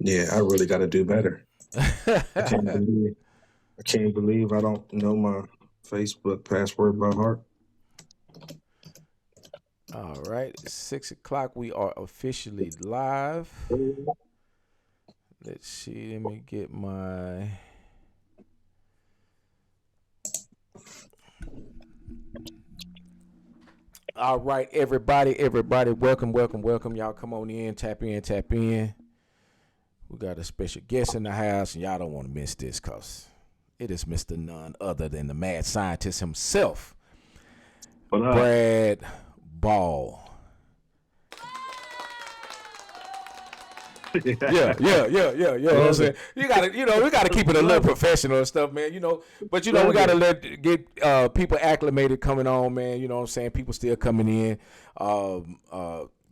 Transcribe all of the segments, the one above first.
Yeah, I really got to do better. I can't believe I can't believe I don't know my Facebook password by heart. All right, it's 6 o'clock. We are officially live. Let's see. Let me get my. All right, everybody, welcome, welcome, welcome. Y'all come on in, tap in, tap in. We got a special guest in the house, and y'all don't want to miss this because it is Mr. None other than the mad scientist himself, But Brad Ball. Yeah. You know what I'm love saying? it. You gotta, we gotta keep it a little Love it. professional and stuff, man. But we Love gotta it. get people acclimated coming on, man. You know what I'm saying? People still coming in,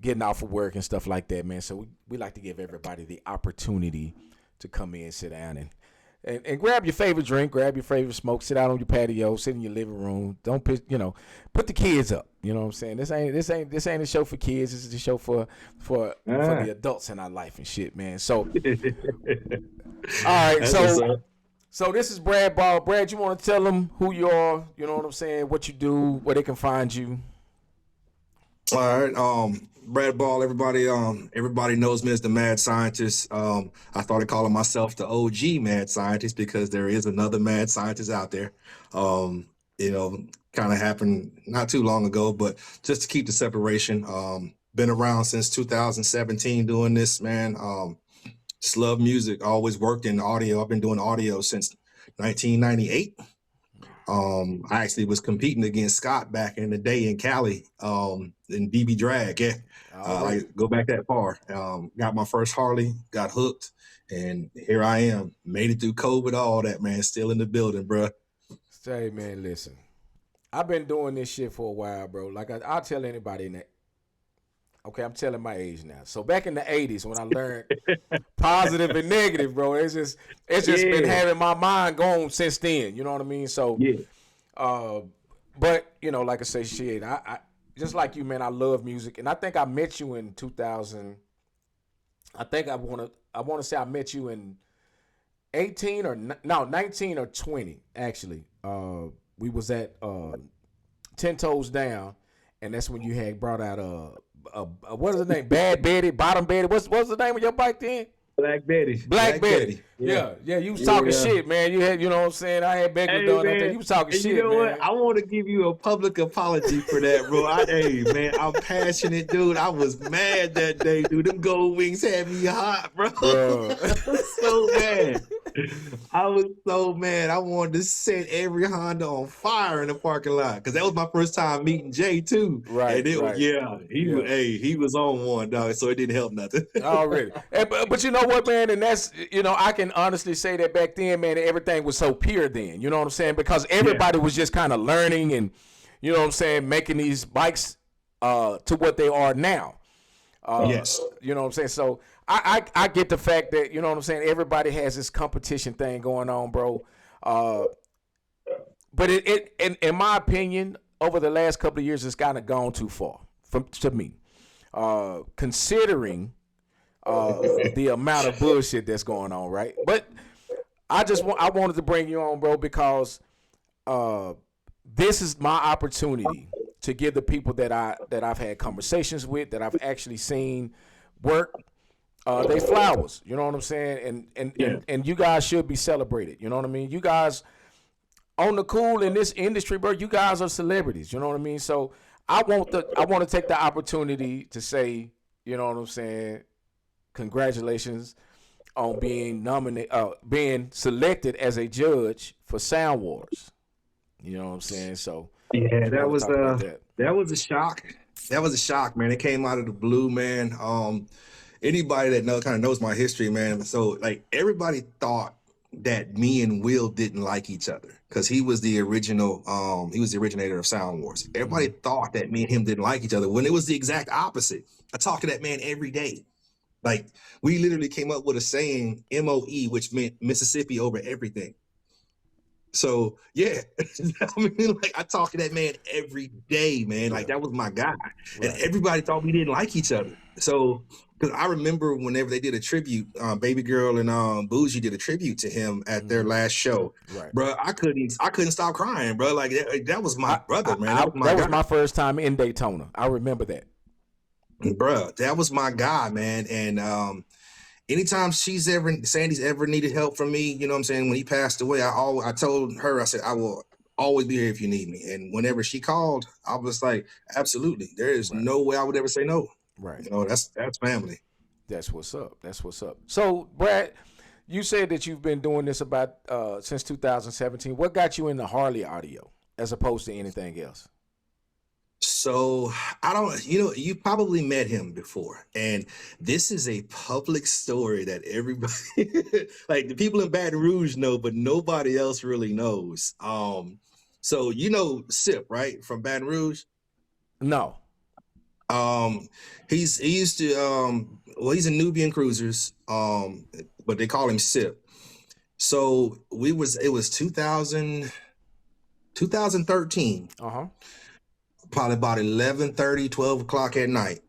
getting out for work and stuff like that, man. So we like to give everybody the opportunity to come in, sit down, and grab your favorite drink, grab your favorite smoke, sit out on your patio, sit in your living room. Don't put the kids up. You know what I'm saying? This ain't a show for kids. This is a show for Ah. the adults in our life and shit, man. So all right, That's what's up. so this is Brad Ball. Brad, you want to tell them who you are? You know what I'm saying? What you do? Where they can find you? All right. Brad Ball, everybody knows me as the mad scientist. I started calling myself the OG mad scientist because there is another mad scientist out there. Um, kind of happened not too long ago, but just to keep the separation. Been around since 2017 doing this, man. Just love music. Always worked in audio. I've been doing audio since 1998. I actually was competing against Scott back in the day in Cali, in BB Drag. Yeah, Already. like go back that far. Got my first Harley, got hooked, and here I am. Made it through COVID, all that, man. Still in the building, bro. Say, man, listen. I've been doing this shit for a while, bro. Like I'll tell anybody that. Okay, I'm telling my age now. So back in the '80s, when I learned positive and negative, bro, it's just been Yeah, having my mind going since then. You know what I mean? So, yeah, uh, but like I say, shit, I just like you, man. I love music, and I think I met you in 2000. I think I wanna say I met you in 18 or no 19 or 20 actually. We was at 10 Toes Down, and that's when you had brought out what is the name? Bad Betty, Bottom Betty. What's the name of your bike then? Black Betty, Black Black Betty. Betty. Yeah, Yeah. You was talking yeah. shit, man. You had, you know what I'm saying? I had Becky Hey done out there. man, You was talking and you shit, know what? man. I want to give you a public apology for that, bro. Hey man, I'm passionate, dude. I was mad that day, dude. Them gold wings had me hot, bro. Bro. I was so mad. I was so mad. I wanted to set every Honda on fire in the parking lot because that was my first time meeting Jay too. Right, And it was right. yeah, Yeah. he was on one dog, so it didn't help nothing. Already. But you know what, man? And that's, I can honestly say that back then, man, everything was so pure then. You know what I'm saying? Because Yeah. everybody was just kind of learning and, you know what I'm saying, making these bikes to what they are now. Uh, Yes. you know what I'm saying? So I get the fact that, you know what I'm saying, everybody has this competition thing going on, bro. Uh, but in my opinion, over the last couple of years, it's kind of gone too far to me. Considering the amount of bullshit that's going on, right? But I wanted to bring you on, bro, because uh, this is my opportunity to give the people that I've had conversations with, that I've actually seen work, they flowers. You know what I'm saying? And and Yeah. and and you guys should be celebrated. You know what I mean? You guys on the cool in this industry, bro. You guys are celebrities. You know what I mean? So I want to take the opportunity to say, you know what I'm saying? Congratulations on being nominated, being selected as a judge for Sound Wars. You know what I'm saying? So Yeah, if you want to talk about that. that was a shock. That was a shock, man. It came out of the blue, man. Anybody that kind of knows my history, man. So like everybody thought that me and Will didn't like each other because he was the originator of Sound Wars. Everybody Mm-hmm. thought that me and him didn't like each other when it was the exact opposite. I talk to that man every day. Like we literally came up with a saying, MOE, which meant Mississippi over everything. So yeah, I mean, like I talk to that man every day, man. Like Yeah. that was my guy, and Right. everybody thought we didn't like each other. So because I remember whenever they did a tribute, Baby Girl and Bougie did a tribute to him at their last show, Right. bro. I couldn't stop crying, bro. Like that was my brother, man. That I was my that was guy, my first time in Daytona. I remember that. bro. That was my guy, man. And anytime Sandy's ever needed help from me, you know what I'm saying? When he passed away, I told her, I said, I will always be here if you need me. And whenever she called, I was like, absolutely. There is Right. no way I would ever say no. Right. You know, that's family. That's what's up. That's what's up. So, Brad, you said that you've been doing this about since 2017. What got you into Harley audio as opposed to anything else? So I don't, you probably met him before, and this is a public story that everybody, like the people in Baton Rouge know, but nobody else really knows. So Sip, right, from Baton Rouge. No. Um, he used to he's in Nubian Cruisers, but they call him Sip. So it was 2013, Uh huh. probably about 11:30, 12 o'clock at night.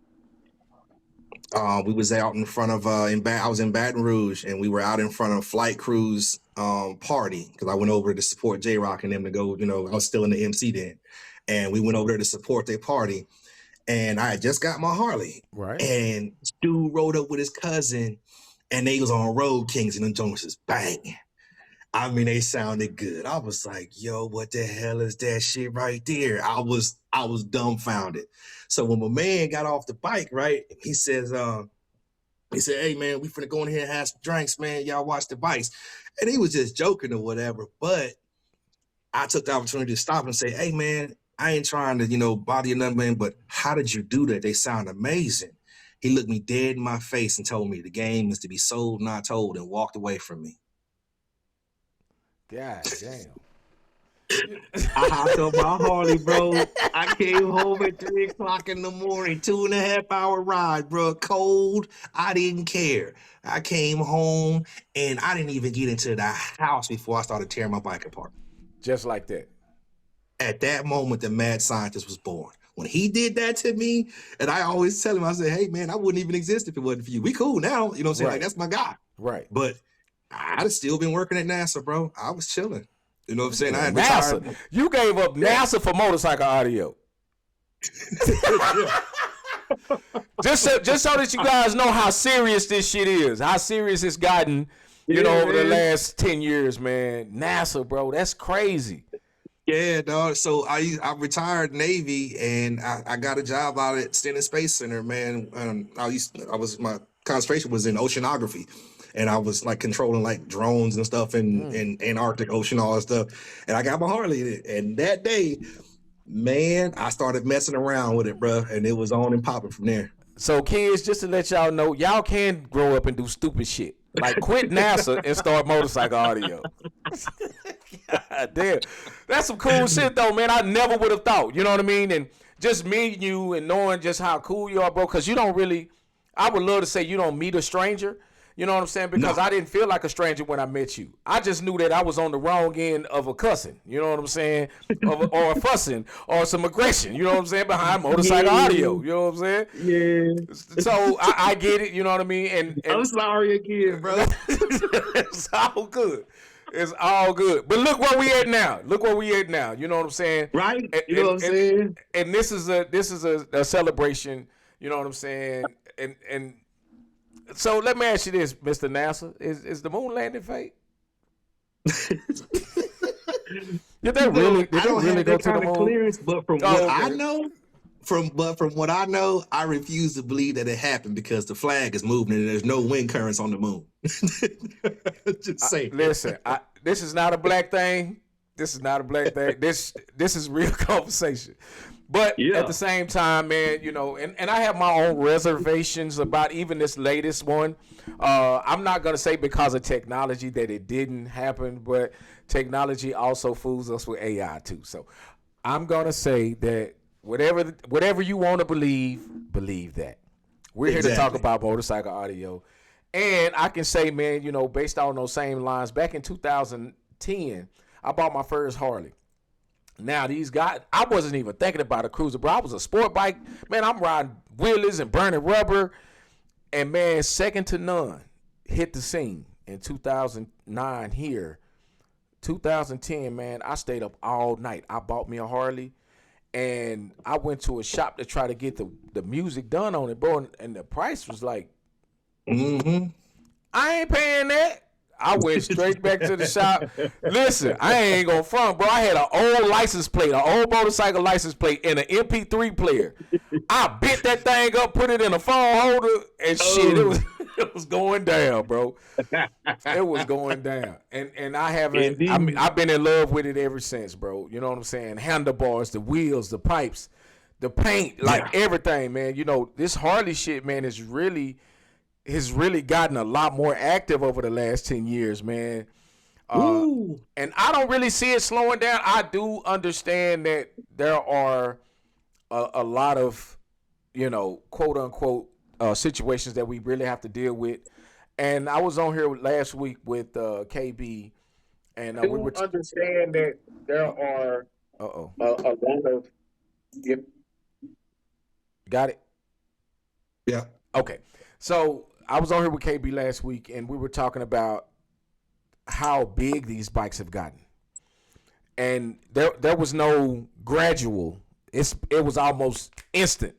We was out in front of I was in Baton Rouge, and we were out in front of Flight Crew's party because I went over to support J Rock and them to go. I was still in the MC then, and we went over there to support their party. And I had just got my Harley, Right. and dude rode up with his cousin, and they was on Road Kings, and them Jones was bang. I mean, they sounded good. I was like, yo, what the hell is that shit right there? I was dumbfounded. So when my man got off the bike, right, he said, hey man, we finna go in here and have some drinks, man. Y'all watch the bikes. And he was just joking or whatever. But I took the opportunity to stop and say, hey man, I ain't trying to, bother you nothing, man, but how did you do that? They sound amazing. He looked me dead in my face and told me the game is to be sold, not told, and walked away from me. God damn. I hopped on my Harley, bro. I came home at 3 o'clock in the morning, 2.5 hour ride, bro. Cold. I didn't care. I came home and I didn't even get into the house before I started tearing my bike apart. Just like that. At that moment, the mad scientist was born. When he did that to me, and I always tell him, I said, hey man, I wouldn't even exist if it wasn't for you. We cool now. You know what I'm saying? Right. Like, that's my guy. Right. But I'd have still been working at NASA, bro. I was chilling. You know what I'm saying? I had NASA. retired. You gave up NASA for motorcycle audio. just so that you guys know how serious this shit is, how serious it's gotten, over the last 10 years, man. NASA, bro, that's crazy. Yeah, dog. So I retired Navy, and I got a job out at Stennis Space Center, man. My concentration was in oceanography, and I was like controlling like drones and stuff in Antarctic Ocean, all that stuff. And I got my Harley in it, and that day, man, I started messing around with it, bro, and it was on and popping from there. So, kids, just to let y'all know, y'all can grow up and do stupid shit. Like, quit NASA and start motorcycle audio. God damn. That's some cool shit, though, man. I never would have thought. You know what I mean? And just meeting you and knowing just how cool you are, bro, because you don't really, I would love to say you don't meet a stranger. You know what I'm saying? Because I didn't feel like a stranger when I met you. I just knew that I was on the wrong end of a cussing. You know what I'm saying? Or a fussing or some aggression. You know what I'm saying? Behind motorcycle audio. You know what I'm saying? Yeah. So I get it. You know what I mean? And I'm sorry again, bro. it's all good. It's all good. But look where we at now. Look where we at now. You know what I'm saying? Right? You know what I'm saying? And this is a celebration. You know what I'm saying? And so let me ask you this, Mr. NASA: Is the moon landing fake? Did they really? Did I don't they really have go that to the kind of moon? clearance, but from Oh, what I okay. know, from what I know, I refuse to believe that it happened because the flag is moving and there's no wind currents on the moon. Just say. Listen, this is not a black thing. This is not a black thing. This is real conversation. But at the same time, man, and I have my own reservations about even this latest one. I'm not going to say because of technology that it didn't happen, but technology also fools us with AI too. So I'm going to say that whatever you want to believe that. We're here to talk about motorcycle audio. And I can say, man, based on those same lines, back in 2010, I bought my first Harley. Now these guys, I wasn't even thinking about a cruiser, bro. I was a sport bike. Man, I'm riding wheelies and burning rubber. And man, second to none hit the scene in 2009 here. 2010, man, I stayed up all night. I bought me a Harley. And I went to a shop to try to get the music done on it, bro. And the price was like, I ain't paying that. I went straight back to the shop. Listen, I ain't gonna front, bro. I had an old license plate, an old motorcycle license plate, and an MP3 player. I bit that thing up, put it in a phone holder, and shit, it was going down, bro. It was going down, and I haven't. I mean, I've been in love with it ever since, bro. You know what I'm saying? Handlebars, the wheels, the pipes, the paint, like everything, man. You know, this Harley shit, man, has really gotten a lot more active over the last 10 years, man. And I don't really see it slowing down. I do understand that there are a lot of, you know, quote unquote situations that we really have to deal with. And I was on here last week with KB, and we were understand that there are a lot of. Yep. Got it? Yeah. Okay. So I was on here with KB last week, and we were talking about how big these bikes have gotten. And there was no gradual. It was almost instant.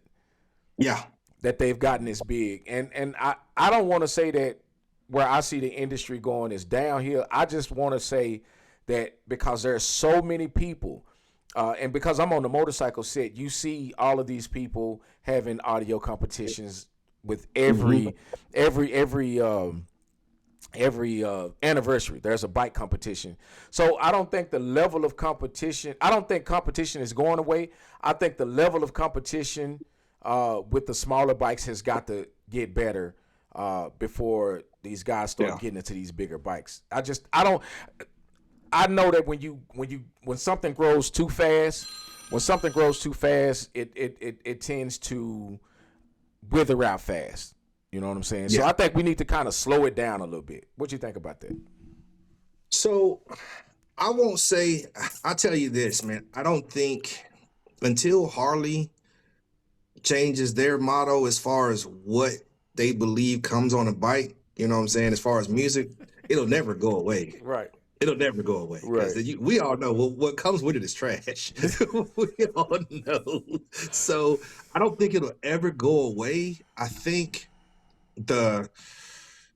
Yeah. That they've gotten this big. And I don't want to say that where I see the industry going is downhill. I just want to say that because there's so many people, and because I'm on the motorcycle set, you see all of these people having audio competitions with every anniversary. There's a bike competition. So I don't think the level of competition, I don't think competition is going away. I think the level of competition with the smaller bikes has got to get better before these guys start getting into these bigger bikes. I know that when something grows too fast, it tends to wither out fast. You know what I'm saying? So I think we need to kind of slow it down a little bit. What do you think about that? So I'll tell you this, man. I don't think until Harley changes their motto as far as what they believe comes on a bike, you know what I'm saying, as far as music, it'll never go away. Right. It'll never go away. Right. We all know what comes with it is trash. We all know. So I don't think it'll ever go away. I think I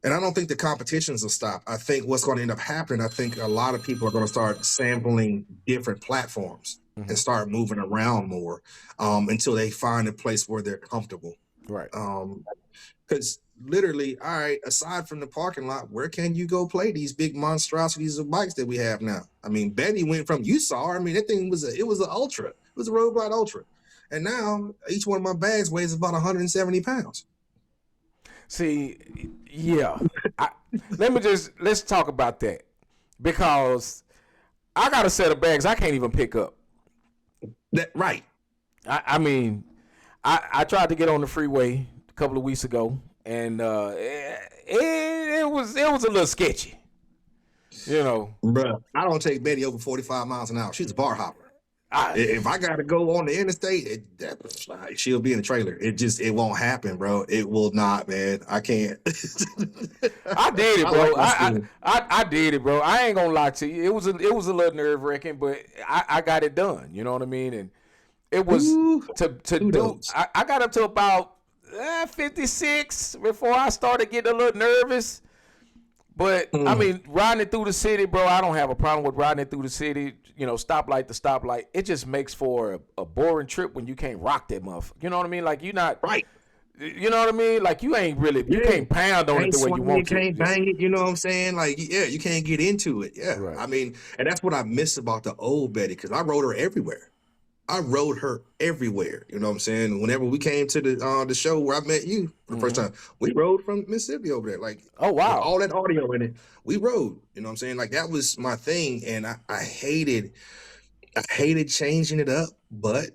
don't think the competitions will stop. I think what's going to end up happening, I think a lot of people are going to start sampling different platforms and start moving around more until they find a place where they're comfortable. Right. Because literally, all right, aside from the parking lot, where can you go play these big monstrosities of bikes that we have now? I mean, Betty went from, you saw her, I mean, that thing was an Ultra. It was a Road Glide Ultra. And now each one of my bags weighs about 170 pounds. See, yeah. Let's talk about that. Because I got a set of bags I can't even pick up. Right. I mean, I tried to get on the freeway a couple of weeks ago, and it was a little sketchy. You know. Bruh, I don't take Betty over 45 miles an hour. She's a bar hopper. If I got to go on the interstate, she'll be in the trailer. It won't happen, bro. It will not, man. I can't. I did it, bro. I did it, bro. I ain't gonna lie to you. It was a little nerve wracking, but I got it done. You know what I mean? And it was to do. I got up to about 56 before I started getting a little nervous. But I mean, riding it through the city, bro, I don't have a problem with riding it through the city. You know, stoplight to stoplight. It just makes for a boring trip when you can't rock that motherfucker. You know what I mean? Like, you're not right. You know what I mean? Like, you ain't really, you can't pound on it the way you want to. You can't bang it, you know what I'm saying? Like, you can't get into it. Yeah. Right. I mean, and that's what I miss about the old Betty, because I rode her everywhere. You know what I'm saying? Whenever we came to the show where I met you for the first time, we rode from Mississippi over there. Like, oh wow, all that audio in it, we rode. You know what I'm saying? Like, that was my thing, and I hated changing it up, but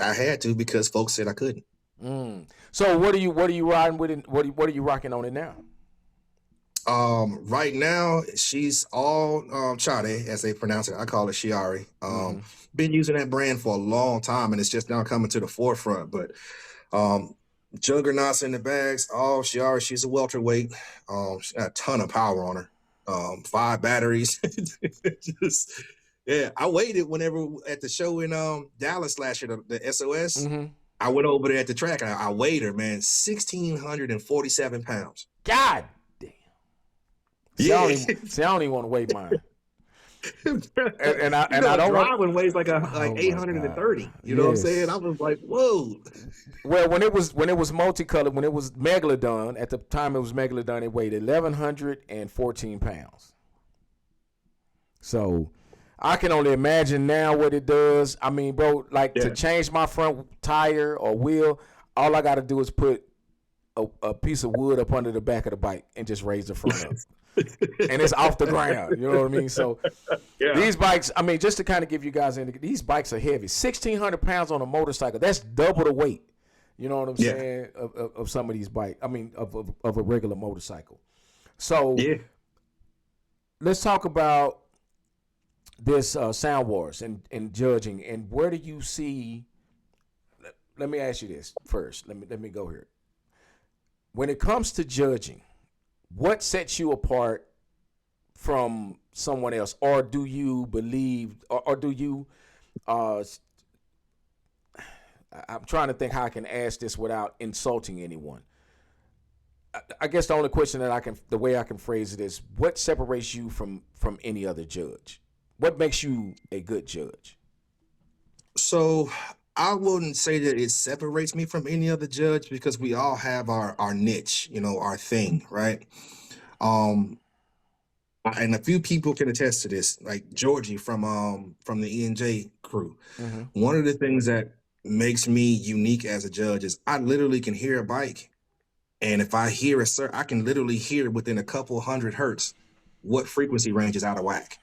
I had to because folks said I couldn't. So what are you riding with? What are you rocking on it now? Right now she's all Chade, as they pronounce it. I call it Shiari. Been using that brand for a long time, and it's just now coming to the forefront. But juggernauts in the bags. Oh, Shiari, she's a welterweight. She got a ton of power on her. 5 batteries. Just, yeah, I waited whenever at the show in Dallas last year, the SOS. I went over there at the track and I weighed her, man, 1,647 pounds. God damn. Yeah. See, I don't even want to weigh mine. and I don't want weighs like 830. You know what I'm saying? I was like, whoa. Well, when it was multicolored, when it was Megalodon, at the time it was Megalodon, it weighed 1,114 pounds. So I can only imagine now what it does. I mean, bro, like to change my front tire or wheel, all I got to do is put a piece of wood up under the back of the bike and just raise the front up. And it's off the ground. You know what I mean? So these bikes, I mean, just to kind of give you guys, these bikes are heavy. 1,600 pounds on a motorcycle. That's double the weight. You know what I'm saying? Of some of these bikes. I mean, of a regular motorcycle. So let's talk about this Sound Wars and judging. And where do you see? Let me ask you this first. Let me go here. When it comes to judging, what sets you apart from someone else, or do you believe, or do you? I'm trying to think how I can ask this without insulting anyone. I guess the only question that the way I can phrase it is, what separates you from any other judge? What makes you a good judge? So I wouldn't say that it separates me from any other judge, because we all have our niche, you know, our thing, right? And a few people can attest to this, like Georgie from the ENJ crew. One of the things that makes me unique as a judge is I literally can hear a bike, and if I hear I can literally hear within a couple hundred hertz what frequency range is out of whack.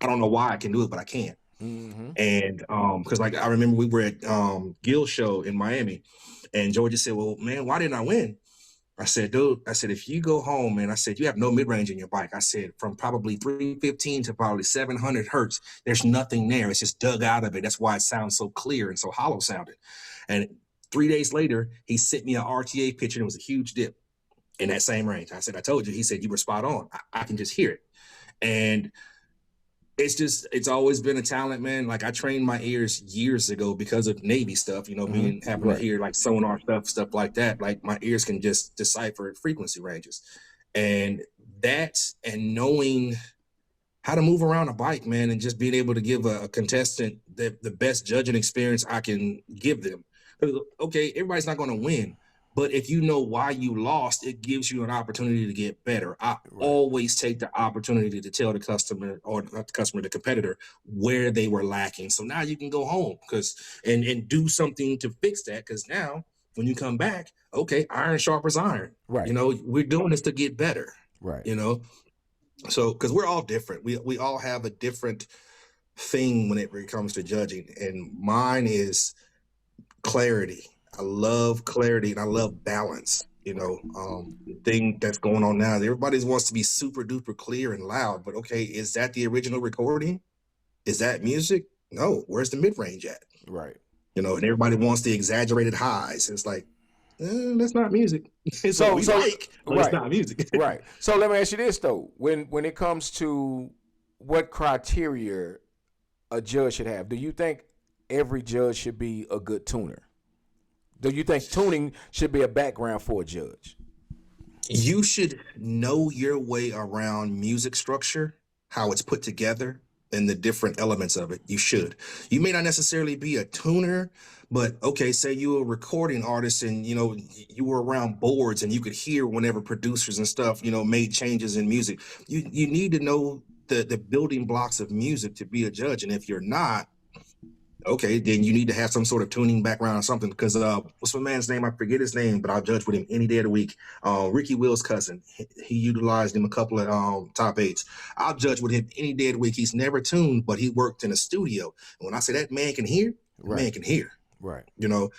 I don't know why I can do it, but I can. And because like I remember we were at Gil's show in Miami, and Georgia said, "Well, man, why didn't I win?" I said, "Dude, I said, if you go home, man, I said, you have no mid-range in your bike. I said, from probably 315 to probably 700 hertz, there's nothing there. It's just dug out of it. That's why it sounds so clear and so hollow sounding." And 3 days later, he sent me an RTA picture, and it was a huge dip in that same range. I said, "I told you." He said, "You were spot on. I can just hear it." And it's always been a talent, man. Like I trained my ears years ago because of Navy stuff, you know, being having to hear like sonar stuff like that. Like my ears can just decipher frequency ranges, and knowing how to move around a bike, man, and just being able to give a contestant the best judging experience I can give them. Okay, everybody's not going to win, but if you know why you lost, it gives you an opportunity to get better. I always take the opportunity to tell the customer, or not the customer, the competitor, where they were lacking. So now you can go home and do something to fix that. Because now when you come back, okay, iron sharpens iron. Right. You know, we're doing this to get better. Right. You know, so because we're all different. We all have a different thing when it comes to judging. And mine is clarity. I love clarity and I love balance. You know, the thing that's going on now, everybody wants to be super duper clear and loud, but okay, is that the original recording? Is that music? No, where's the mid-range at? Right. You know, and everybody wants the exaggerated highs. It's like, that's not music. It's what we like, but it's not music. Right. So let me ask you this though. When it comes to what criteria a judge should have, do you think every judge should be a good tuner? Do you think tuning should be a background for a judge? You should know your way around music structure, how it's put together, and the different elements of it. You should. You may not necessarily be a tuner, but okay, say you're a recording artist and, you know, you were around boards and you could hear whenever producers and stuff, you know, made changes in music. You need to know the building blocks of music to be a judge. And if you're not, okay, then you need to have some sort of tuning background or something, because what's my man's name? I forget his name, but I'll judge with him any day of the week. Ricky Will's cousin. He utilized him a couple of top eights. I'll judge with him any day of the week. He's never tuned, but he worked in a studio. And when I say that man can hear, the man can hear. Right. You know,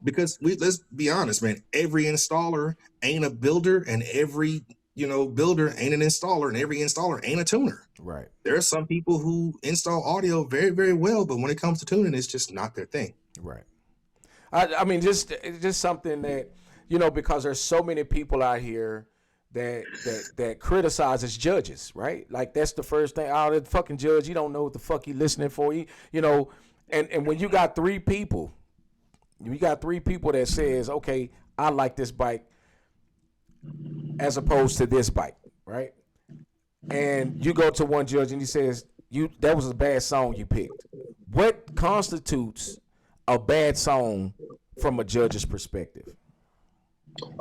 because let's be honest, man, every installer ain't a builder, and every builder ain't an installer, and every installer ain't a tuner. Right. There are some people who install audio very, very well, but when it comes to tuning, it's just not their thing. Right. I mean, just something that, because there's so many people out here that criticizes judges, right? Like, that's the first thing. Oh, the fucking judge, you don't know what the fuck he listening for. And when you got three people that says, okay, I like this bike as opposed to this bike, right? And you go to one judge and he says, that was a bad song you picked. What constitutes a bad song from a judge's perspective?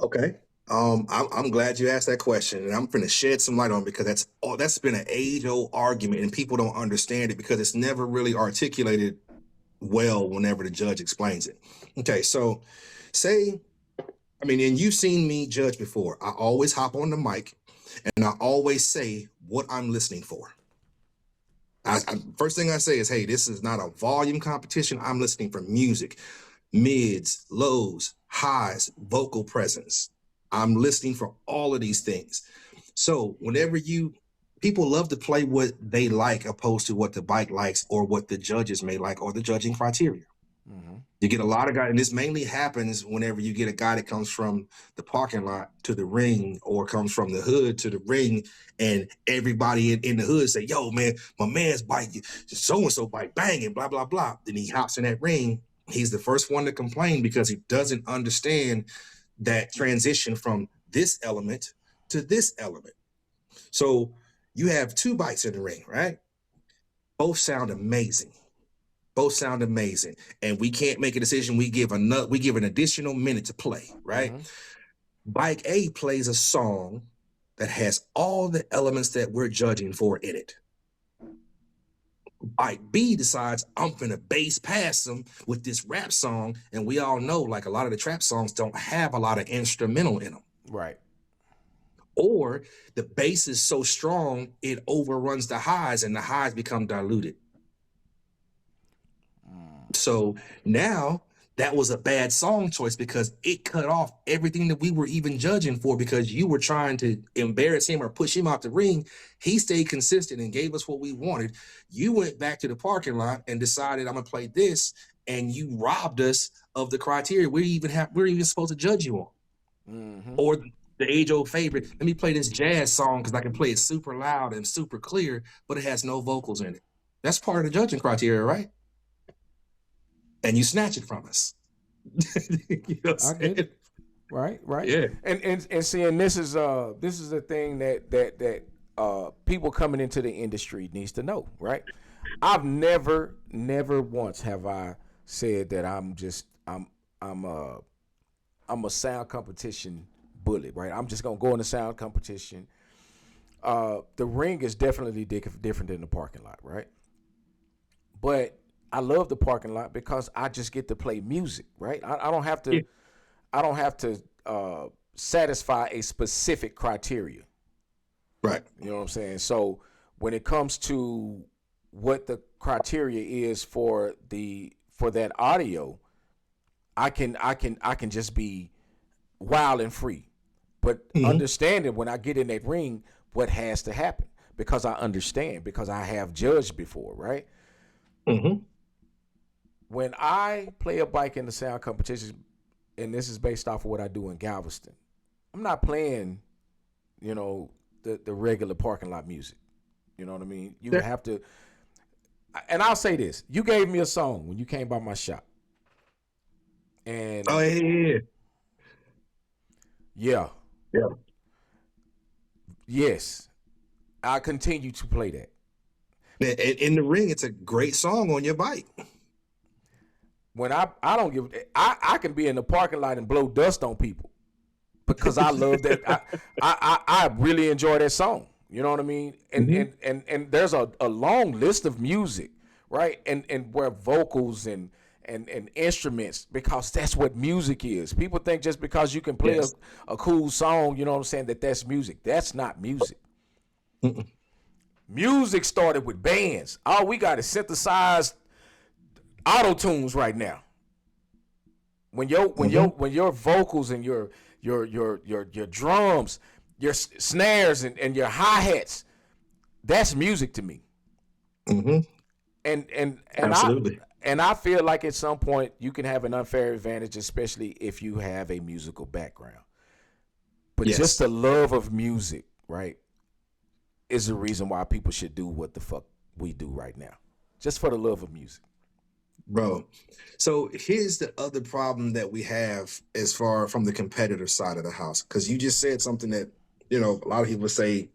Okay. I'm glad you asked that question, and I'm going to shed some light on it, because that's been an age-old argument, and people don't understand it because it's never really articulated well whenever the judge explains it. Okay, so and you've seen me judge before. I always hop on the mic and I always say what I'm listening for. First thing I say is, hey, this is not a volume competition. I'm listening for music, mids, lows, highs, vocal presence. I'm listening for all of these things. So whenever people love to play what they like opposed to what the bike likes or what the judges may like or the judging criteria. Mm-hmm. You get a lot of guys, and this mainly happens whenever you get a guy that comes from the parking lot to the ring or comes from the hood to the ring, and everybody in the hood say, yo, man, my man's bike, so-and-so bike banging, blah, blah, blah. Then he hops in that ring. He's the first one to complain because he doesn't understand that transition from this element to this element. So you have two bikes in the ring, right? Both sound amazing. And we can't make a decision. We give an additional minute to play, right? Mm-hmm. Bike A plays a song that has all the elements that we're judging for in it. Bike B decides, I'm finna bass past them with this rap song, and we all know, like, a lot of the trap songs don't have a lot of instrumental in them. Right. Or the bass is so strong, it overruns the highs, and the highs become diluted. So now that was a bad song choice because it cut off everything that we were even judging for, because you were trying to embarrass him or push him out the ring. He stayed consistent and gave us what we wanted. You went back to the parking lot and decided, I'm going to play this, and you robbed us of the criteria we're even supposed to judge you on. Mm-hmm. Or the age-old favorite, let me play this jazz song because I can play it super loud and super clear, but it has no vocals in it. That's part of the judging criteria, right? And you snatch it from us. You know what I'm saying? Right. Yeah. And seeing this is the thing that people coming into the industry needs to know, right? I've never once have I said that I'm a sound competition bully, right? I'm just gonna go in the sound competition. The ring is definitely different than the parking lot, right? But I love the parking lot because I just get to play music, right? I don't have to. Yeah. I don't have to satisfy a specific criteria, right? You know what I'm saying? So when it comes to what the criteria is for that audio, I can just be wild and free, but understanding when I get in that ring what has to happen, because I understand, because I have judged before, right? Mm-hmm. When I play a bike in the sound competition, and this is based off of what I do in Galveston, I'm not playing, the regular parking lot music. You know what I mean? You have to, and I'll say this: you gave me a song when you came by my shop, and yeah, yes, I continue to play that. In the ring, it's a great song on your bike. When I don't give, I can be in the parking lot and blow dust on people because I love that. I really enjoy that song. You know what I mean? And and there's a long list of music, right? And where vocals and instruments, because that's what music is. People think just because you can play a cool song, you know what I'm saying, that's music. That's not music. Mm-mm. Music started with bands. All we got is synthesized auto tunes right now. When your vocals and your drums, your snares and your hi-hats, that's music to me. Mm-hmm. And Absolutely. I feel like at some point you can have an unfair advantage, especially if you have a musical background. But Yes. just the love of music, right, is the reason why people should do what the fuck we do right now. Just for the love of music. Bro, so here's the other problem that we have as far from the competitor side of the house, because you just said something that, you know, a lot of people say,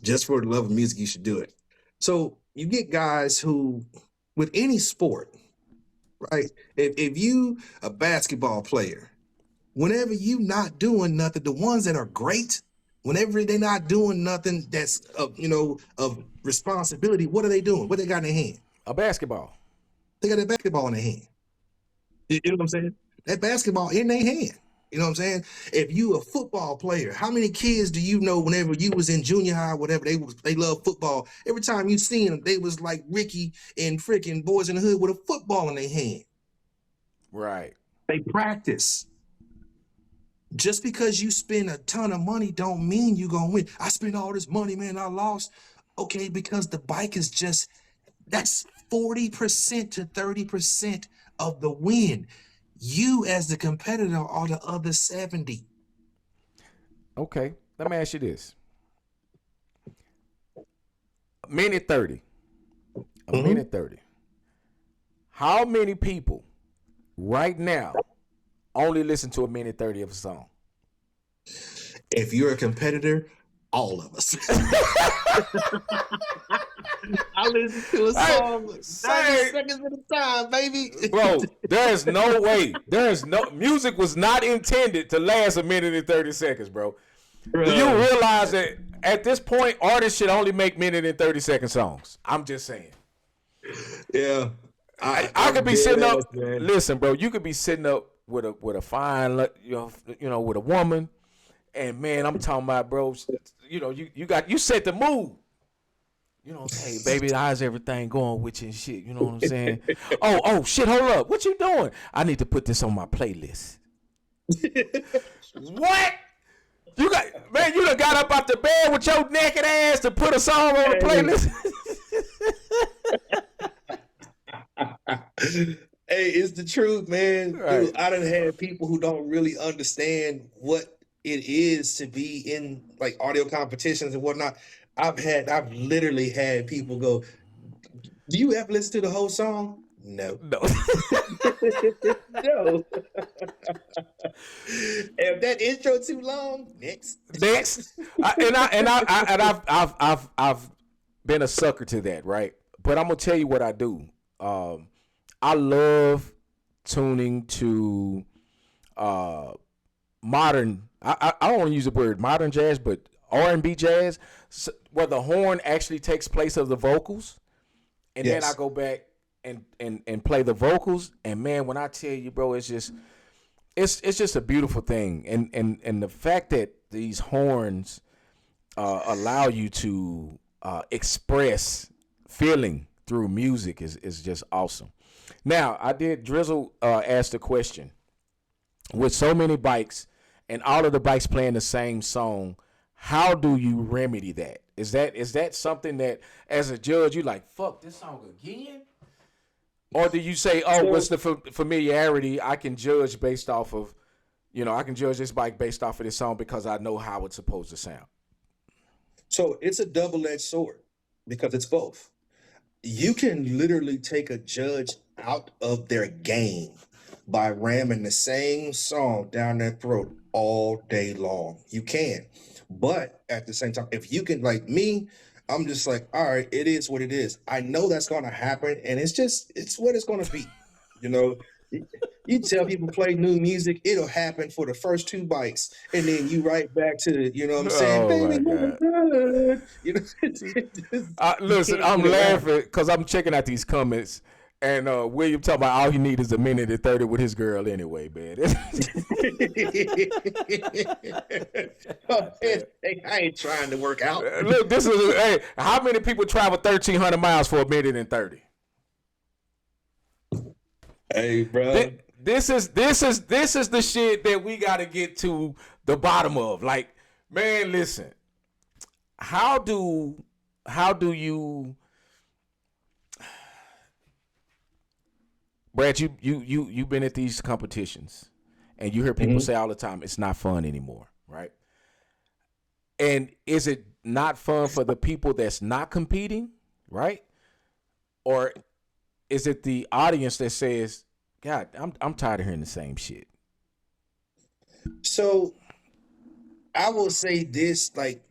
just for the love of music, you should do it. So you get guys who, with any sport, right? If you a basketball player, whenever you not doing nothing, the ones that are great, whenever they're not doing nothing that's of responsibility, what are they doing? What they got in their hand? A basketball. They got a basketball in their hand. You know what I'm saying? That basketball in their hand. You know what I'm saying? If you a football player, how many kids do you know whenever you was in junior high, whatever, they love football. Every time you seen them, they was like Ricky and freaking Boys in the Hood with a football in their hand. Right. They practice. Just because you spend a ton of money don't mean you gonna win. I spent all this money, man, I lost. Okay, because the bike is just, that's 40% to 30% of the win. You as the competitor are the other 70. Okay, let me ask you this. A minute 30. Minute 30. How many people right now only listen to a minute 30 of a song? If you're a competitor, all of us. I listen to a song 90 seconds at a time, baby. Bro, there is no way. Music was not intended to last a minute and 30 seconds, bro. Do you realize that at this point, artists should only make minute and 30 second songs? I'm just saying. Yeah. I could be sitting up. Man. Listen, bro, you could be sitting up with a fine, you know, with a woman, and man, I'm talking about, bro. You know, you set the mood. You know, hey, baby, how's everything going with you and shit? You know what I'm saying? oh, shit, hold up. What you doing? I need to put this on my playlist. What? You done got up out the bed with your naked ass to put a song on the playlist? Hey, it's the truth, man. Right. Dude, I done had people who don't really understand what it is to be in like audio competitions and whatnot. I've literally had people go, do you ever listen to the whole song? No. No. If that intro too long, next. I've been a sucker to that, right? But I'm gonna tell you what I do. I love tuning to modern. I don't want to use the word modern jazz, but R&B jazz, where the horn actually takes place of the vocals, and then I go back and play the vocals. And man, when I tell you, bro, it's just a beautiful thing. And the fact that these horns allow you to express feeling through music is just awesome. Now, I did Drizzle asked the question, with so many bikes and all of the bikes playing the same song, how do you remedy that? Is that something that as a judge you like, fuck this song again? Or do you say, what's the familiarity? I can judge based off of, I can judge this bike based off of this song because I know how it's supposed to sound. So it's a double-edged sword because it's both. You can literally take a judge out of their game by ramming the same song down their throat all day long. You can. But at the same time, if you can, like me, I'm just like, all right, it is what it is. I know that's going to happen, and it's what it's going to be. You tell people play new music, it'll happen for the first two bikes, and then you right back to, you know what I'm saying? Baby, listen, I'm laughing because I'm checking out these comments, and William talking about all he need is a minute and 30 with his girl anyway, man. I ain't trying to work out. Look, hey, how many people travel 1,300 miles for a minute and 30? Hey, bro. This is the shit that we got to get to the bottom of. Like, Man, listen. How do you, Brad? You've been at these competitions, and you hear people say all the time, "It's not fun anymore," right? And is it not fun for the people that's not competing, right? Or is it the audience that says, "God, I'm tired of hearing the same shit"? So I will say this, like,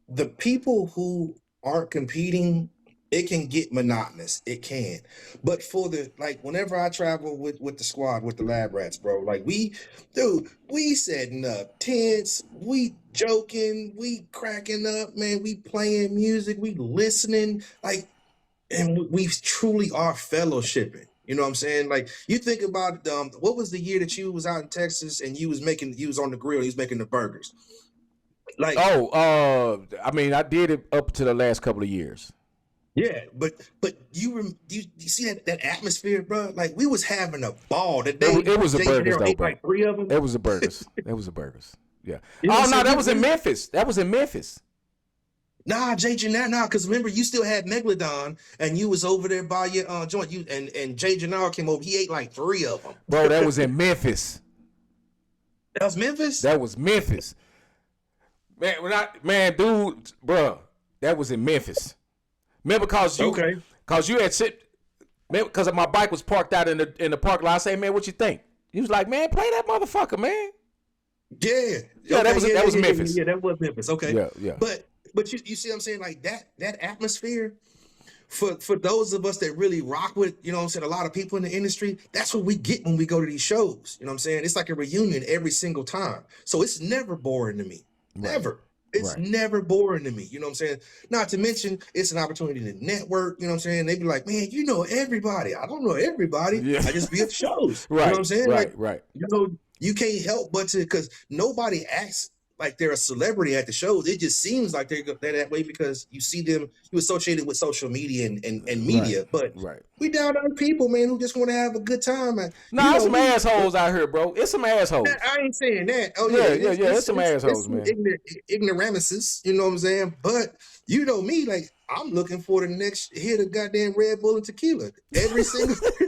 the people who aren't competing, it can get monotonous. It can. But for the, like, whenever I travel with the squad, with the Lab Rats, bro, like, we setting up tents, we joking, we cracking up, man, we playing music, we listening, like, and we truly are fellowshipping. You know what I'm saying? Like, you think about what was the year that you was out in Texas and you was on the grill, you was making the burgers. Like, I mean, I did it up to the last couple of years. Yeah, but you see that atmosphere, bro? Like, we was having a ball. That day, it was the burgers, though, bro. Like 3 of them. It was the burgers. It was the burgers. Yeah. Oh no, that was in Memphis. That was in Memphis. Nah, Jay Jannar, because remember, you still had Megalodon, and you was over there by your joint. You and Jay Jannar came over. He ate like 3 of them. Bro, that was in Memphis. That was Memphis. That was Memphis. Man, dude, bro, that was in Memphis. Remember, because you had because my bike was parked out in the parking lot. I say, man, what you think? He was like, man, play that motherfucker, man. Yeah, that was Memphis. Yeah, that was Memphis. Okay, yeah. But you see what I'm saying? Like that atmosphere for those of us that really rock with, you know what I'm saying, a lot of people in the industry, that's what we get when we go to these shows. You know what I'm saying? It's like a reunion every single time. So it's never boring to me. Never. It's never boring to me. You know what I'm saying? Not to mention, it's an opportunity to network. You know what I'm saying? They be like, man, you know everybody. I don't know everybody. Yeah. I just be at shows. Right. You know what I'm saying? Right. You know, you can't help but to, because nobody acts like they're a celebrity at the shows. It just seems like they're that way because you see them, you associated with social media and media. But we down on people, man, who just want to have a good time. Nah, some assholes out here, bro. It's some assholes. I ain't saying that. Oh yeah. It's some assholes, man. Ignoramuses, you know what I'm saying? But you know me, like, I'm looking for the next hit of goddamn Red Bull and tequila every single. You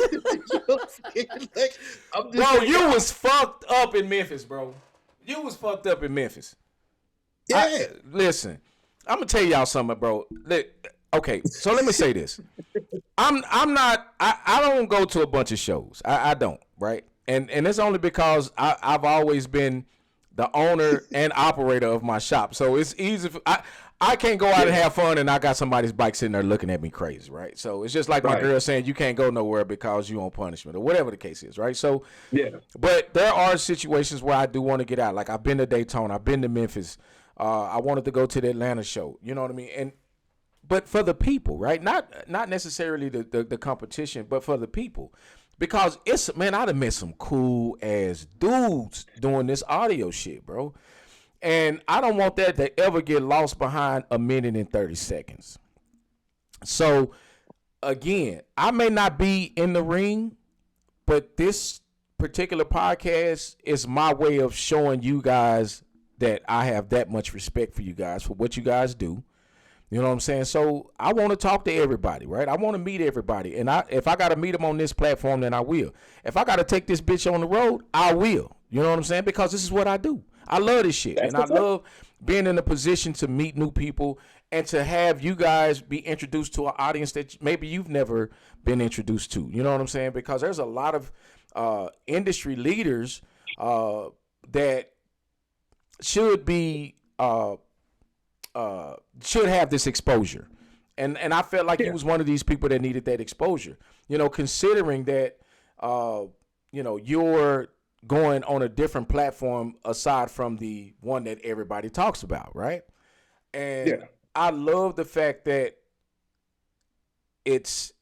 know what I'm saying? Like, I'm just bro, you was fucked up in Memphis, bro. You was fucked up in Memphis. Yeah. Listen, I'm gonna tell y'all something, bro. Okay, so let me say this. I don't go to a bunch of shows. I don't, right? And it's only because I've always been the owner and operator of my shop. So it's easy. I can't go out and have fun and I got somebody's bike sitting there looking at me crazy, right? So it's just like my girl saying you can't go nowhere because you on punishment or whatever the case is, right? So but there are situations where I do want to get out. Like, I've been to Daytona, I've been to Memphis. I wanted to go to the Atlanta show. You know what I mean? But for the people, right? Not necessarily the competition, but for the people. Because I'd have met some cool ass dudes doing this audio shit, bro. And I don't want that to ever get lost behind a minute and 30 seconds. So, again, I may not be in the ring, but this particular podcast is my way of showing you guys that I have that much respect for you guys, for what you guys do. You know what I'm saying? So I want to talk to everybody, right? I want to meet everybody. And if I got to meet them on this platform, then I will. If I got to take this bitch on the road, I will. You know what I'm saying? Because this is what I do. I love this shit. And I love being in a position to meet new people and to have you guys be introduced to an audience that maybe you've never been introduced to. You know what I'm saying? Because there's a lot of industry leaders that should be should have this exposure. And I felt like he was one of these people that needed that exposure. You know, considering that you're going on a different platform aside from the one that everybody talks about, right? And I love the fact that it's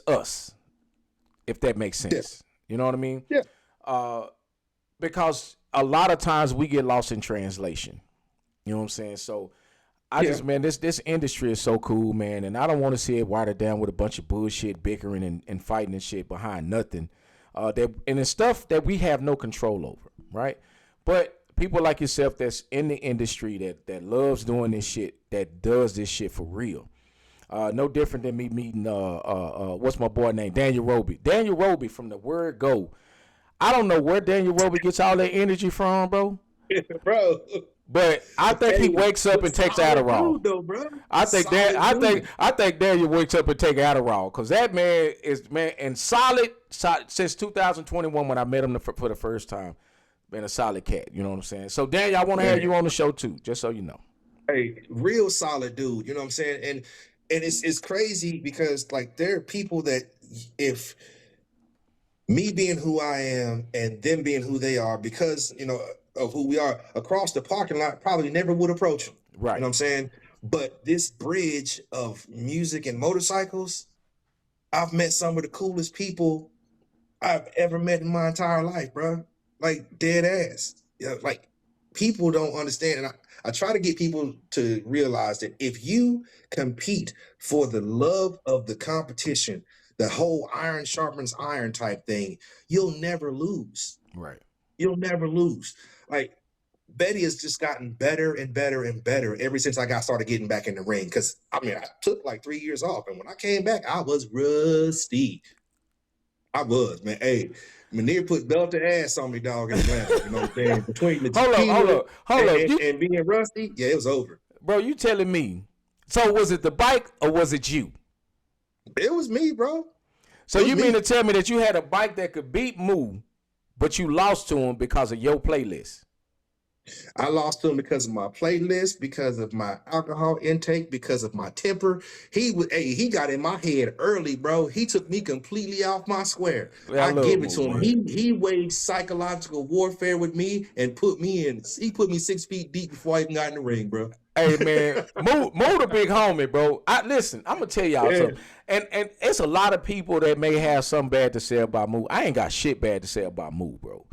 us, if that makes sense. You know what I mean? Yeah. Because a lot of times we get lost in translation. You know what I'm saying? So this industry is so cool, man, and I don't want to see it watered down with a bunch of bullshit, bickering and fighting and shit behind nothing. And it's stuff that we have no control over, right? But people like yourself that's in the industry that loves doing this shit, that does this shit for real. No different than me meeting what's my boy name? Daniel Roby. Daniel Roby from the word go. I don't know where Daniel Roby gets all that energy from, bro. Bro. But I think he wakes up and takes Adderall. Dude, though, bro. I think Daniel wakes up and take Adderall, because that man is and solid since 2021 when I met him for the first time. Been a solid cat, you know what I'm saying? So Daniel, I want to have you on the show too, just so you know. Hey, real solid dude, you know what I'm saying? And it's crazy because like there are people that if me being who I am and them being who they are, because of who we are across the parking lot, probably never would approach them. Right. You know what I'm saying? But this bridge of music and motorcycles, I've met some of the coolest people I've ever met in my entire life, bro. Like dead ass. Like people don't understand. And I try to get people to realize that if you compete for the love of the competition, the whole iron sharpens iron type thing, you'll never lose. Right. You'll never lose. Like Betty has just gotten better and better and better ever since I started getting back in the ring. Because I took like 3 years off, and when I came back, I was rusty. I was, man. Hey, Manir put belt to ass on me, dog, in Atlanta. You know what I'm saying? Between the hold up, and being rusty, yeah, it was over. Bro, you telling me? So was it the bike or was it you? It was me, bro. So you mean to tell me that you had a bike that could beat Moo, but you lost to him because of your playlist? I lost to him because of my playlist, because of my alcohol intake, because of my temper. He got in my head early, bro. He took me completely off my square. I give it to him. He waged psychological warfare with me and he put me 6 feet deep before I even got in the ring, bro. Hey man, Moo the big homie, bro. Listen, I'm gonna tell y'all something. And it's a lot of people that may have something bad to say about Moo. I ain't got shit bad to say about Moo, bro.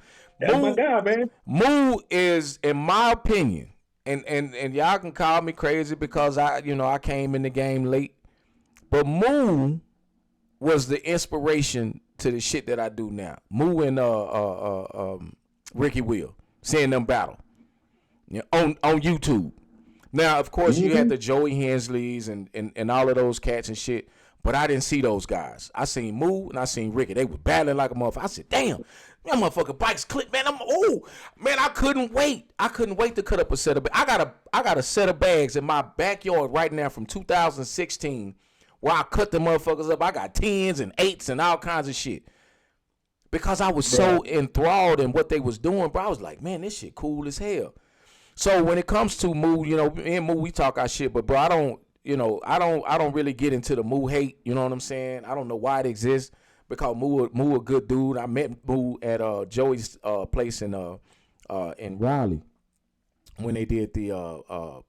That's my guy, man. Moo is, in my opinion, and y'all can call me crazy because I came in the game late, but Moo was the inspiration to the shit that I do now. Moo and Ricky Will, seeing them battle, on YouTube. Now, of course, you had the Joey Hensleys and all of those cats and shit, but I didn't see those guys. I seen Moo and I seen Ricky. They were battling like a motherfucker. I said, damn. That motherfucking bikes clip, man. I couldn't wait. I couldn't wait to cut up a set of bags. I got a set of bags in my backyard right now from 2016 where I cut the motherfuckers up. I got 10s and 8s and all kinds of shit. Because I was so enthralled in what they was doing, bro. I was like, man, this shit cool as hell. So when it comes to Moo, me and Moo, we talk our shit, but bro, I don't really get into the Moo hate, you know what I'm saying? I don't know why it exists. Because Moo a good dude. I met Moo at Joey's place in Raleigh when they did the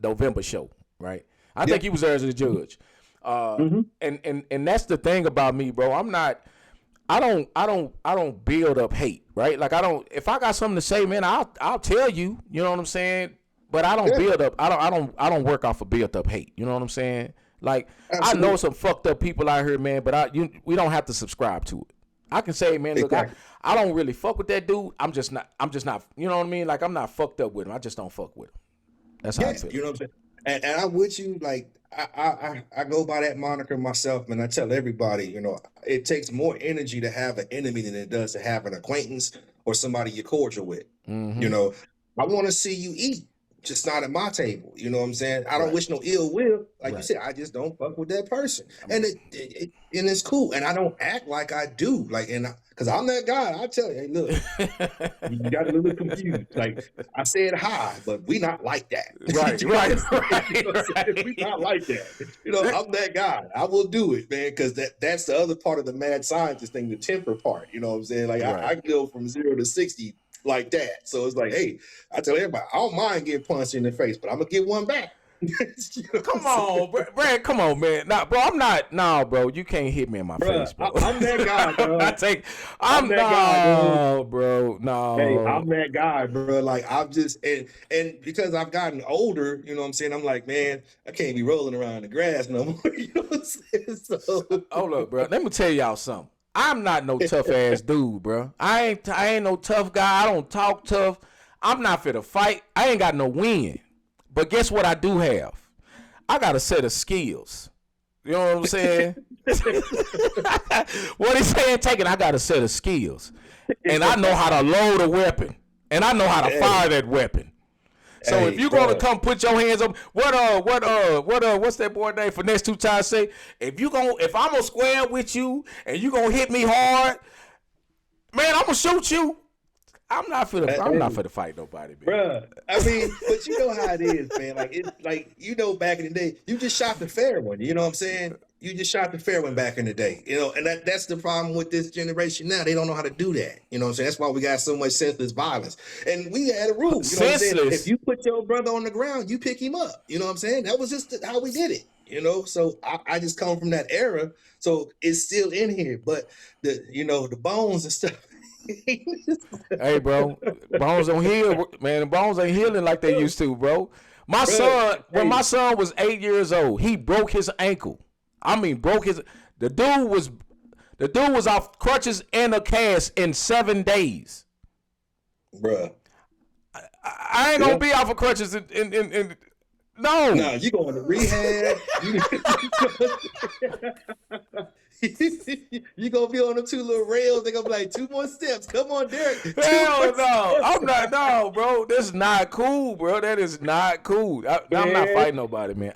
November show, right? I think he was there as a judge. And that's the thing about me, bro. I don't build up hate, right? Like if I got something to say, man, I'll tell you, you know what I'm saying? But I don't build up. I don't work off of build up hate. You know what I'm saying? Like, absolutely. I know some fucked up people out here, man, but we don't have to subscribe to it. I can say, man, look, I don't really fuck with that dude. I'm just not, you know what I mean? Like, I'm not fucked up with him. I just don't fuck with him. That's how I feel. You know what I'm saying? And I'm with you. Like, I go by that moniker myself, and I tell everybody, it takes more energy to have an enemy than it does to have an acquaintance or somebody you're cordial with. Mm-hmm. I want to see you eat. Just not at my table, you know what I'm saying? I don't wish no ill will, like you said. I just don't fuck with that person, and it's cool. And I don't act like I do, because I'm that guy. I tell you, hey, look, you got a little confused. Like I said hi, but we not like that. Right. We not like that. I'm that guy. I will do it, man, because that's the other part of the mad scientist thing, the temper part. You know what I'm saying? Like I go from 0 to 60. Like that. So it's like, hey, I tell everybody, I don't mind getting punched in the face, but I'm gonna get one back. Come on, Brad. Come on, man. Nah, bro, I'm not. Nah, bro, you can't hit me in my face, bro. I'm that guy, bro. I'm that guy, bro. No. Hey, I'm that guy, bro. Like I'm just and because I've gotten older, you know what I'm saying? I'm like, man, I can't be rolling around the grass no more. You know what I'm saying? So hold up, bro. Let me tell y'all something. I'm not no tough ass dude, bro. I ain't no tough guy. I don't talk tough. I'm not fit to fight. I ain't got no win. But guess what I do have? I got a set of skills. You know what I'm saying? What he's saying, taking, I got a set of skills. And I know how to load a weapon. And I know how to fire that weapon. So if you're gonna come put your hands up, what's that boy name? Finesse 2 Times say, if I'm gonna square with you and you gonna hit me hard, man, I'm gonna shoot you. I'm not for to fight nobody, man. Bruh, I mean, but you know how it is, man. Like it's like, you know, back in the day, you just shot the fair one. You know what I'm saying? You just shot the fair one back in the day. You know, and that's the problem with this generation now. They don't know how to do that. You know what I'm saying? That's why we got so much senseless violence. And we had a rule. You know what I'm saying? If you put your brother on the ground, you pick him up. You know what I'm saying? That was just how we did it. You know, so I just come from that era. So it's still in here. But the bones and stuff. Hey, bro, bones don't heal, man. Bones ain't healing like they used to, bro. My son was 8 years old, he broke his ankle. I mean, the dude was off crutches and a cast in 7 days. Bruh. I ain't gonna be off of crutches in no. No, you going to rehab. You gonna be on them 2 little rails. They gonna be like 2 more steps. Come on, Derek. Hell no, I'm not. No, bro, this is not cool, bro. That is not cool. I'm not fighting nobody, man.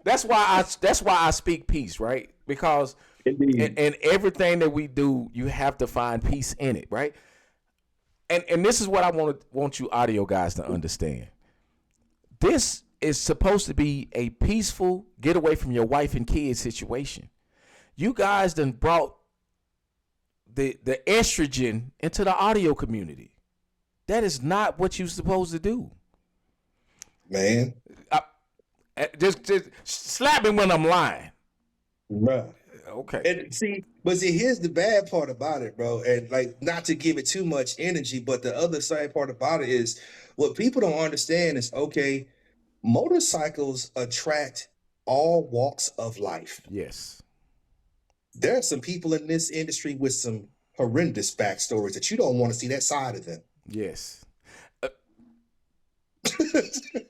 That's why I speak peace, right? Because in everything that we do, you have to find peace in it, right? And this is what I want you audio guys to understand. This is supposed to be a peaceful get away from your wife and kids situation. You guys done brought the estrogen into the audio community. That is not what you're supposed to do. Man. Just slap me when I'm lying. Bruh. Okay. And here's the bad part about it, bro. And like, not to give it too much energy, but the other side part about it is what people don't understand is, okay, motorcycles attract all walks of life. Yes. There are some people in this industry with some horrendous backstories that you don't want to see that side of them. Yes.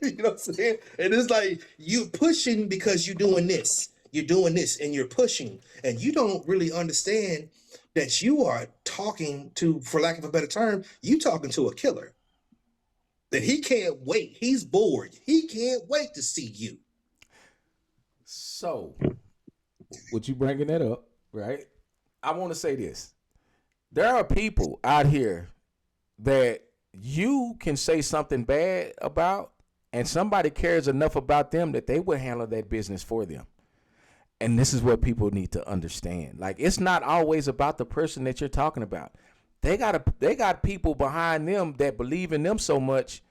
You know what I'm saying? And it's like, you're pushing because you're doing this. You're doing this and you're pushing. And you don't really understand that you are talking to, for lack of a better term, you talking to a killer. That he can't wait. He's bored. He can't wait to see you. So, with you bringing that up, right? I want to say this. There are people out here that you can say something bad about, and somebody cares enough about them that they will handle that business for them. And this is what people need to understand. Like, it's not always about the person that you're talking about. They got people behind them that believe in them so much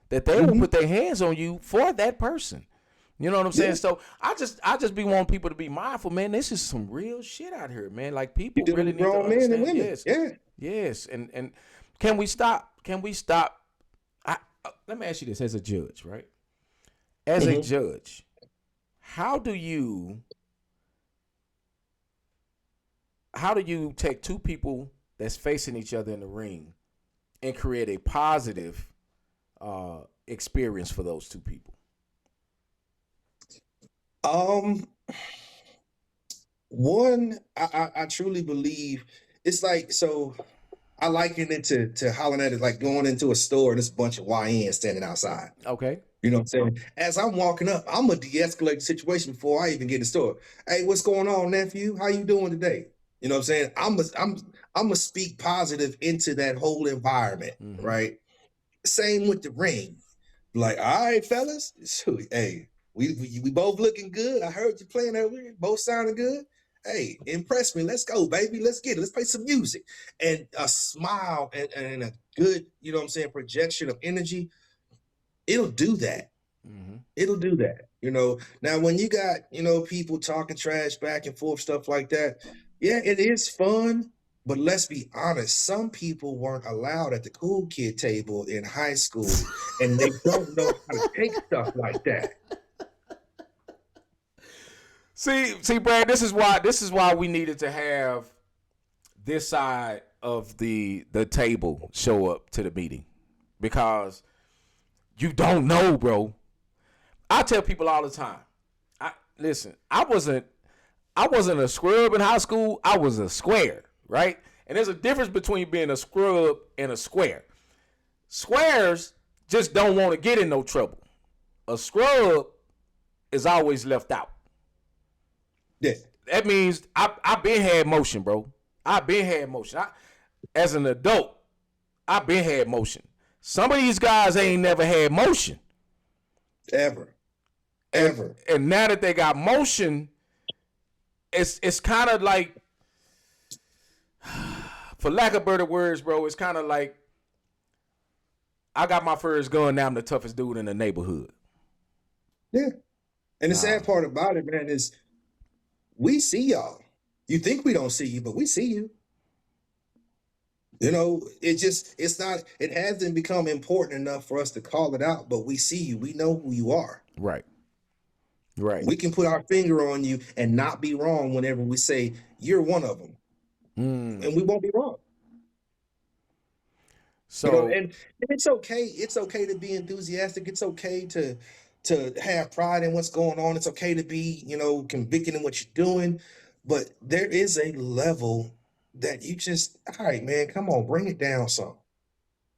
that they will put their hands on you for that person. You know what I'm saying? Yeah. So I just be wanting people to be mindful, man. This is some real shit out here, man. Like, people really need to understand. Men and women. Yes. Yeah. Yes. And can we stop? Let me ask you this as a judge, right? As a judge, how do you take 2 people that's facing each other in the ring and create a positive experience for those 2 people? One, I truly believe it's like, so I liken it to hollering at it like going into a store and there's a bunch of YNs standing outside. Okay. You know what I'm saying? As I'm walking up, I'm gonna de-escalate the situation before I even get in the store. Hey, what's going on, nephew? How you doing today? You know what I'm saying? I'm gonna speak positive into that whole environment, right? Same with the ring. Like, all right, fellas, hey, we both looking good. I heard you playing earlier, both sounding good. Hey, impress me. Let's go, baby. Let's get it. Let's play some music. And a smile and a good, you know what I'm saying, projection of energy, it'll do that. It'll do that. You know, now when you got, people talking trash back and forth, stuff like that, yeah, it is fun. But let's be honest, some people weren't allowed at the cool kid table in high school, and they don't know how to take stuff like that. See, Brad, this is why we needed to have this side of the table show up to the meeting, because you don't know, bro. I tell people all the time. Listen, I wasn't a scrub in high school. I was a square, right? And there's a difference between being a scrub and a square. Squares just don't want to get in no trouble. A scrub is always left out. Yeah. That means I've been had motion, bro. I've been had motion. As an adult, I've been had motion. Some of these guys ain't never had motion. Ever. And now that they got motion, it's kind of like, for lack of better words, bro, it's kind of like, I got my first gun, now I'm the toughest dude in the neighborhood. Yeah. And the sad part about it, man, is we see y'all. You think we don't see you, but we see you. You know, it hasn't become important enough for us to call it out, but we see you. We know who you are. Right. We can put our finger on you and not be wrong whenever we say you're one of them. And we won't be wrong. So, you know, and it's okay. It's okay to be enthusiastic. It's okay to have pride in what's going on. It's okay to be, convicted in what you're doing. But there is a level that you just, all right, man, come on, bring it down some.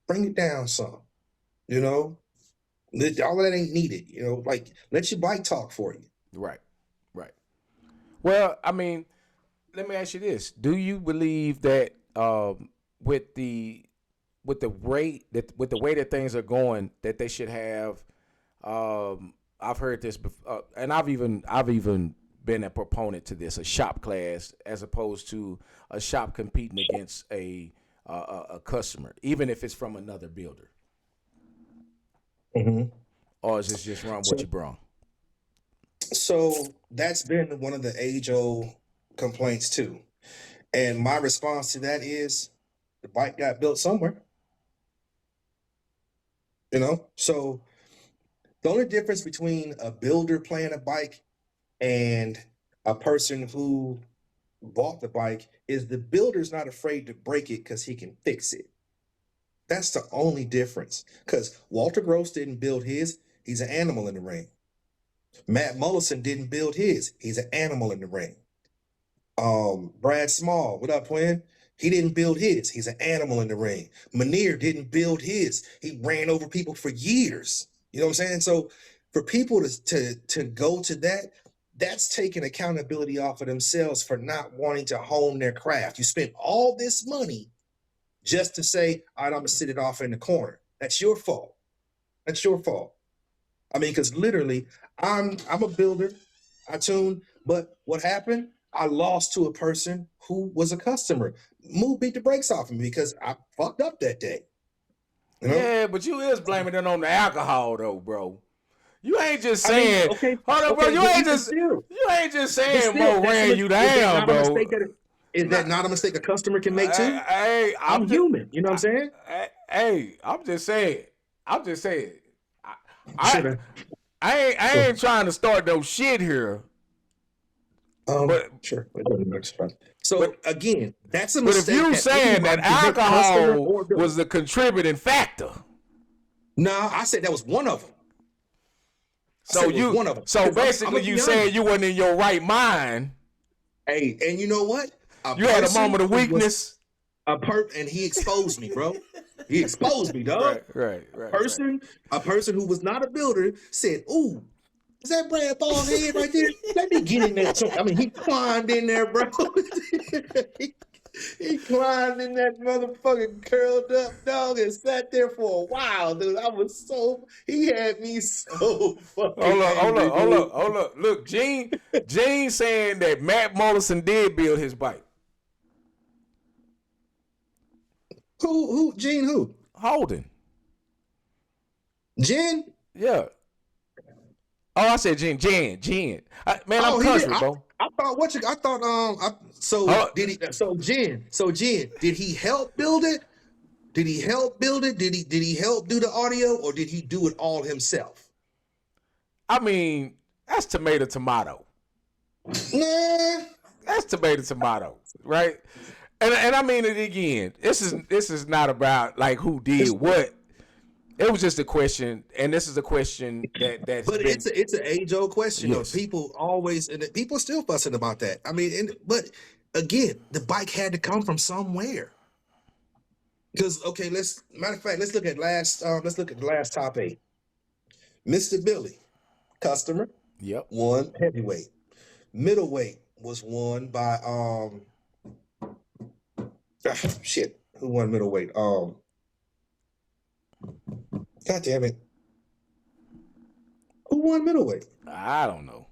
Bring it down some. All of that ain't needed. Like, let your bike talk for you. Right. Well, I mean, let me ask you this: do you believe that with the way that things are going, that they should have? I've heard this before, and I've even been a proponent to this: a shop class as opposed to a shop competing against a customer, even if it's from another builder. Mm-hmm. Or is this just run what you brought? So that's been one of the age-old complaints too. And my response to that is the bike got built somewhere. So the only difference between a builder playing a bike and a person who bought the bike is the builder's not afraid to break it because he can fix it. That's the only difference. Because Walter Gross didn't build his. He's an animal in the ring. Matt Mullison didn't build his. He's an animal in the ring. Brad Small, what up, twin? He didn't build his. He's an animal in the ring. Manier didn't build his. He ran over people for years. You know what I'm saying? So for people to go to that, that's taking accountability off of themselves for not wanting to hone their craft. You spent all this money just to say, all right, I'm going to sit it off in the corner. That's your fault. That's your fault. I mean, because literally, I'm a builder. I tune. But what happened? I lost to a person who was a customer. Mood beat the brakes off of me because I fucked up that day. Yeah, but you is blaming it on the alcohol, though, bro. You ain't just saying, hold on, bro. You ain't just saying Mo ran you down, bro. Is that not a mistake a customer can make too? I'm human. You know what I'm saying? I'm just saying. I ain't trying to start no shit here. Sure. So again, that's a mistake. But if you saying that alcohol was the contributing factor, no, I said that was one of them. So basically, you saying you wasn't in your right mind. Hey, and you know what? You had a moment of weakness. And he exposed me, bro. He exposed me, dog. Right. A person who was not a builder said, "Ooh, is that Brad Ball's head right there? Let me get in there." I mean, he climbed in there, bro. he climbed in that motherfucking curled up dog and sat there for a while, dude. He had me so fucking. Hold up. Look, Gene saying that Matt Mullison did build his bike. Who? Gene who? Holden. Jen? Yeah. Oh, I said Jen. I'm country, bro. Jen, did he help build it? Did he help do the audio, or did he do it all himself? I mean, that's tomato. Nah. That's tomato, right? And I mean it again. This is not about like who did what. It was just a question, and this is a question that's But been, it's an age-old question. Yes. People always, and people still fussing about that. I mean, but again, the bike had to come from somewhere. Because matter of fact, let's look at the last top 8. Mr. Billy, customer, Yep. won heavyweight. Middleweight was won by who won middleweight? God damn it. Who won middleweight? I don't know.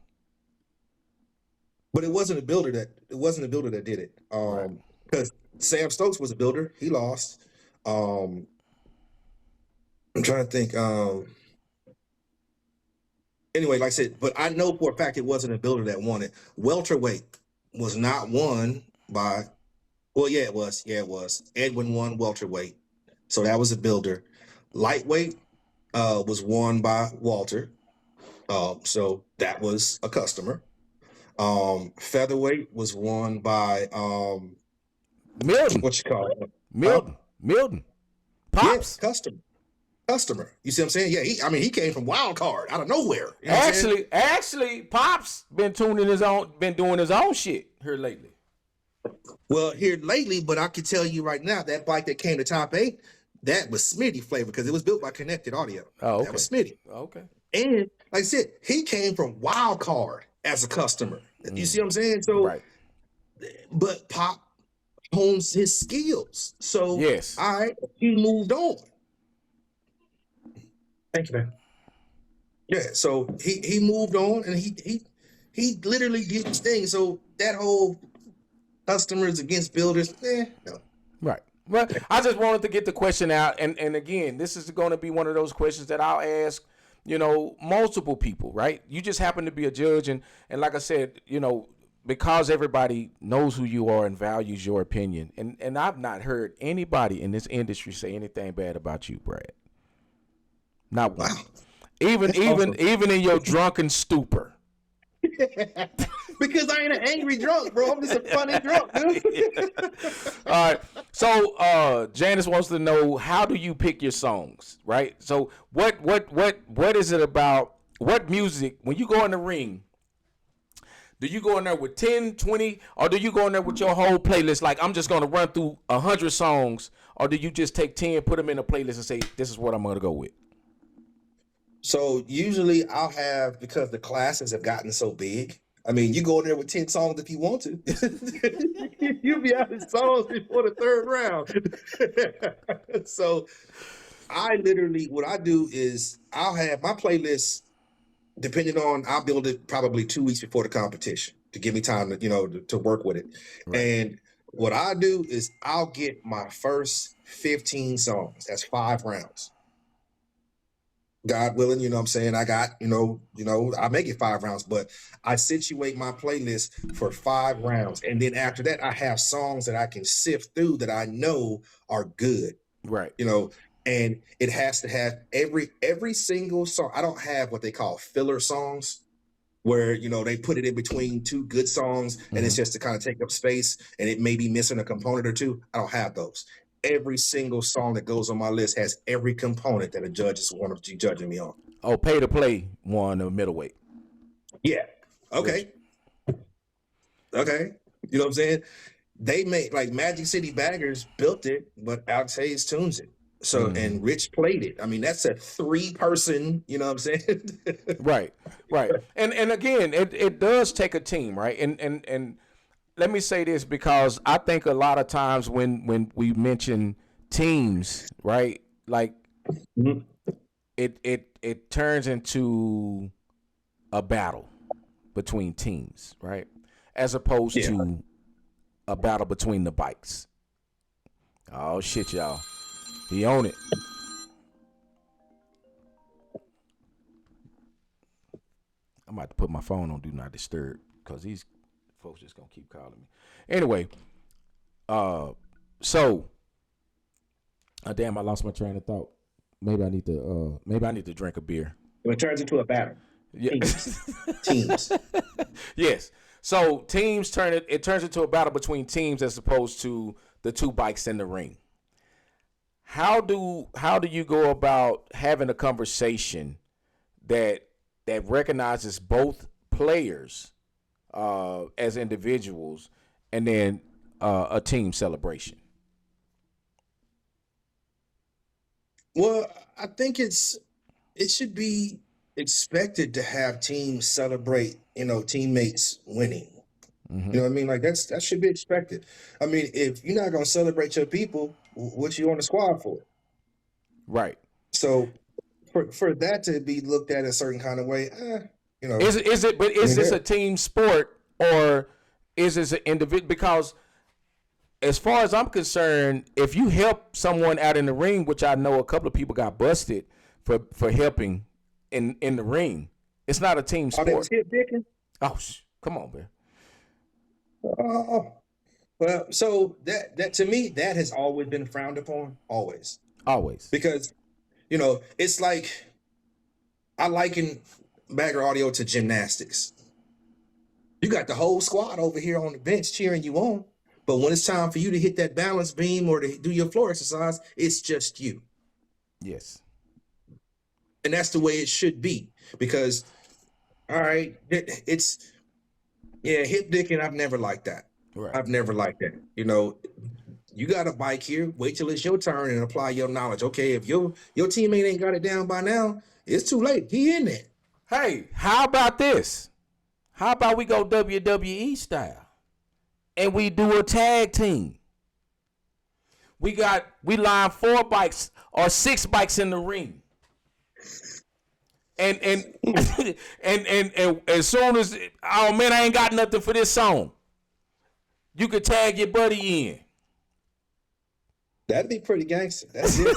But it wasn't a builder that did it. Because Sam Stokes was a builder. He lost. I'm trying to think. Anyway, like I said, but I know for a fact it wasn't a builder that won it. Welterweight was not won by, well, yeah, it was. Yeah, it was. Edwin won welterweight. So that was a builder. Lightweight was won by Walter. So that was a customer. Featherweight was won by Milton. what you call it? Milton. Pops. Yeah, customer. You see what I'm saying? Yeah, he came from wild card out of nowhere. You know what I'm saying? Actually, Pops been doing his own shit here lately. Well, here lately, but I can tell you right now, that bike that came to top 8, that was Smitty flavor because it was built by Connected Audio. Oh, okay. That was Smitty. Okay. And like I said, he came from wild card as a customer. You see what I'm saying? So, Right. But Pop hones his skills. So, Yes. all right, he moved on. Thank you, man. Yeah, so he moved on and he literally did his thing. So that whole customers against builders, no. Right. Well, I just wanted to get the question out, and again, this is going to be one of those questions that I'll ask, multiple people, right? You just happen to be a judge, and like I said, because everybody knows who you are and values your opinion, and I've not heard anybody in this industry say anything bad about you, Brad. Not one. Wow. Even in your drunken stupor. Because I ain't an angry drunk, bro. I'm just a funny drunk, dude. All right. So Janice wants to know, how do you pick your songs, right? So what is it about, what music, when you go in the ring, do you go in there with 10, 20, or do you go in there with your whole playlist, like I'm just going to run through 100 songs, or do you just take 10, put them in a playlist and say, this is what I'm going to go with? So usually I'll have, because the classes have gotten so big, I mean, you go in there with 10 songs if you want to. You'll be out of songs before the 3rd round. So what I do is I'll have my playlist, I'll build it probably 2 weeks before the competition to give me time to work with it. Right. And what I do is I'll get my first 15 songs. That's 5 rounds. God willing, I'm saying, I got, I make it 5 rounds, but I situate my playlist for 5 rounds. And then after that, I have songs that I can sift through that I know are good. Right. And it has to have every single song. I don't have what they call filler songs where, they put it in between 2 good songs and it's just to kind of take up space and it may be missing a component or 2. I don't have those. Every single song that goes on my list has every component that a judge is want to be judging me on. Oh, Pay to Play won the middleweight. Yeah. Okay. Okay. You know what I'm saying? They made, like, Magic City Baggers built it, but Alex Hayes tunes it. So, and Rich played it. I mean, that's a 3-person, you know what I'm saying? Right. And again, it does take a team, right? And let me say this, because I think a lot of times when we mention teams, right, like it turns into a battle between teams, right, as opposed to a battle between the bikes. Oh shit, y'all, he own it. I'm about to put my phone on Do Not Disturb because these folks just gonna keep calling me. Anyway, so damn, I lost my train of thought. Maybe I need to drink a beer. It turns into a battle. Yeah. Teams. Yes. So teams turns into a battle between teams as opposed to the 2 bikes in the ring. how do you go about having a conversation that recognizes both players as individuals, and then a team celebration? Well, I think it should be expected to have teams celebrate, teammates winning. Mm-hmm. You know what I mean? Like that should be expected. I mean, if you're not gonna celebrate your people, what you on the squad for? Right. So for that to be looked at a certain kind of way, Is it? But is this a team sport, or is this an individual? Because as far as I'm concerned, if you help someone out in the ring, which I know a couple of people got busted for helping in the ring, it's not a team sport. Are they dicking? Oh, come on, man. Well, so that to me, that has always been frowned upon, always. Because, it's like, I liken Bagger Audio to gymnastics. You got the whole squad over here on the bench cheering you on, but when it's time for you to hit that balance beam or to do your floor exercise, it's just you. Yes. And that's the way it should be, because, all right, hip dicking, I've never liked that. Right. I've never liked that. You got a bike here, wait till it's your turn and apply your knowledge. Okay, if your teammate ain't got it down by now, it's too late. He in there. Hey, how about this? How about we go WWE style and we do a tag team? We line 4 bikes or 6 bikes in the ring. And as soon as, oh man, I ain't got nothing for this song, you could tag your buddy in. That'd be pretty gangster. That's it.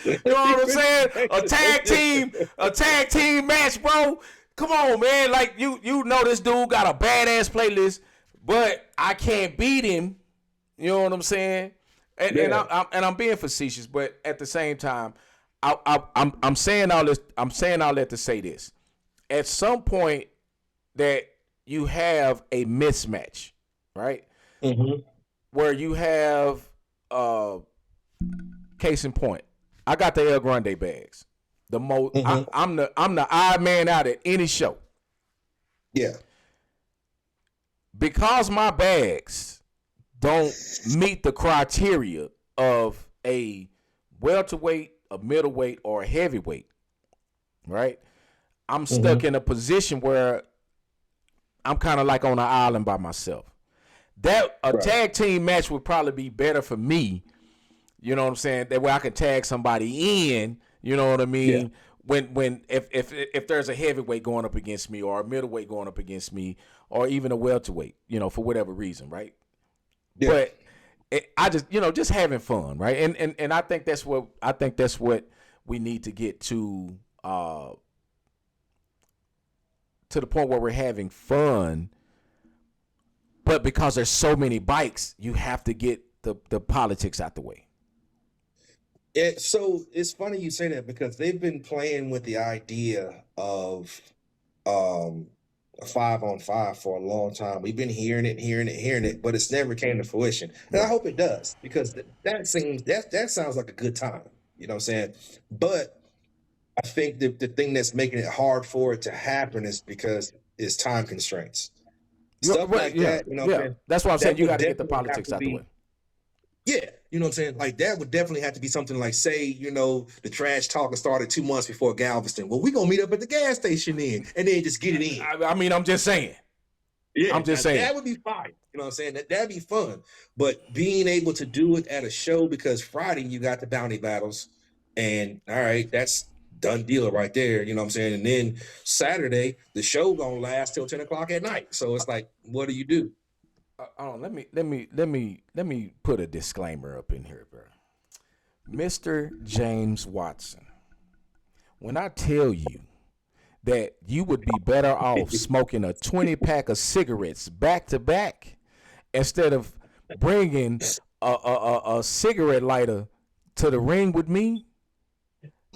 You know what I'm saying? A tag team match, bro. Come on, man. Like you know this dude got a badass playlist, but I can't beat him. You know what I'm saying? And I'm being facetious, but at the same time, I'm saying all this. I'm saying all that to say this. At some point, that you have a mismatch, right? Mm-hmm. Where you have, case in point, I got the El Grande bags. The most, Mm-hmm. I'm the odd man out at any show. Yeah. Because my bags don't meet the criteria of a welterweight, a middleweight, or a heavyweight, right? I'm stuck in a position where I'm kind of like on an island by myself. Tag team match would probably be better for me. You know what I'm saying? That way I can tag somebody in. You know what I mean? Yeah. If there's a heavyweight going up against me, or a middleweight going up against me, or even a welterweight, for whatever reason, right? Yeah. But I just having fun, right? And I think that's what we need to get to the point where we're having fun. But because there's so many bikes, you have to get the politics out the way. Yeah, so it's funny you say that, because they've been playing with the idea of a 5-on-5 for a long time. We've been hearing it, but it's never came to fruition. And I hope it does, because that sounds like a good time. You know what I'm saying? But I think the thing that's making it hard for it to happen is because it's time constraints. Stuff like that, that's why I'm saying you got to get the politics out the way. Yeah, you know what I'm saying? Like, that would definitely have to be something like, say, the trash talking started 2 months before Galveston. Well, we're going to meet up at the gas station then, and then just get it in. I mean, I'm just saying. Yeah, I'm just saying. That would be fine. You know what I'm saying? That'd be fun. But being able to do it at a show, because Friday you got the bounty battles, and all right, that's done deal right there. You know what I'm saying? And then Saturday, the show gonna last till 10 o'clock at night. So it's like, what do you do? Let me put a disclaimer up in here, bro. Mr. James Watson, when I tell you that you would be better off smoking a 20-pack of cigarettes back to back instead of bringing a cigarette lighter to the ring with me,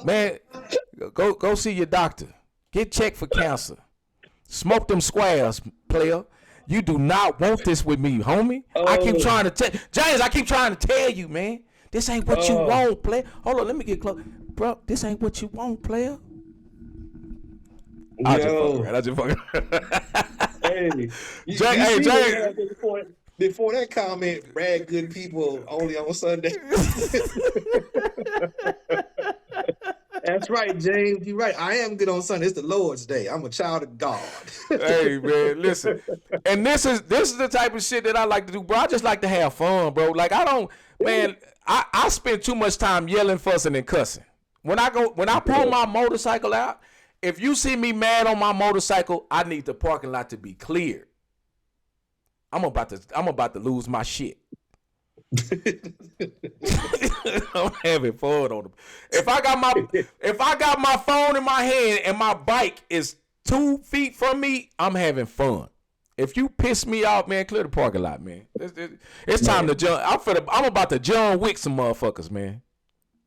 man, go see your doctor. Get checked for cancer. Smoke them squares, player. You do not want this with me, homie. I keep trying to tell James. I keep trying to tell you, man. This ain't what you want, player. Hold on, let me get close. Bro, this ain't what you want, player. I just fucking. Hey, Jay. Before that comment, brag good people only on Sunday. That's right, James. You're right. I am good on Sunday. It's the Lord's Day. I'm a child of God. Hey, man, listen. And this is the type of shit that I like to do, bro. I just like to have fun, bro. Like I spend too much time yelling, fussing, and cussing. When I pull my motorcycle out, if you see me mad on my motorcycle, I need the parking lot to be cleared. I'm about to lose my shit. I'm having fun on them. If I got my phone in my hand and my bike is 2 feet from me, I'm having fun. If you piss me off, man, clear the parking lot, man. It's time to jump. I'm about to John Wick some motherfuckers, man.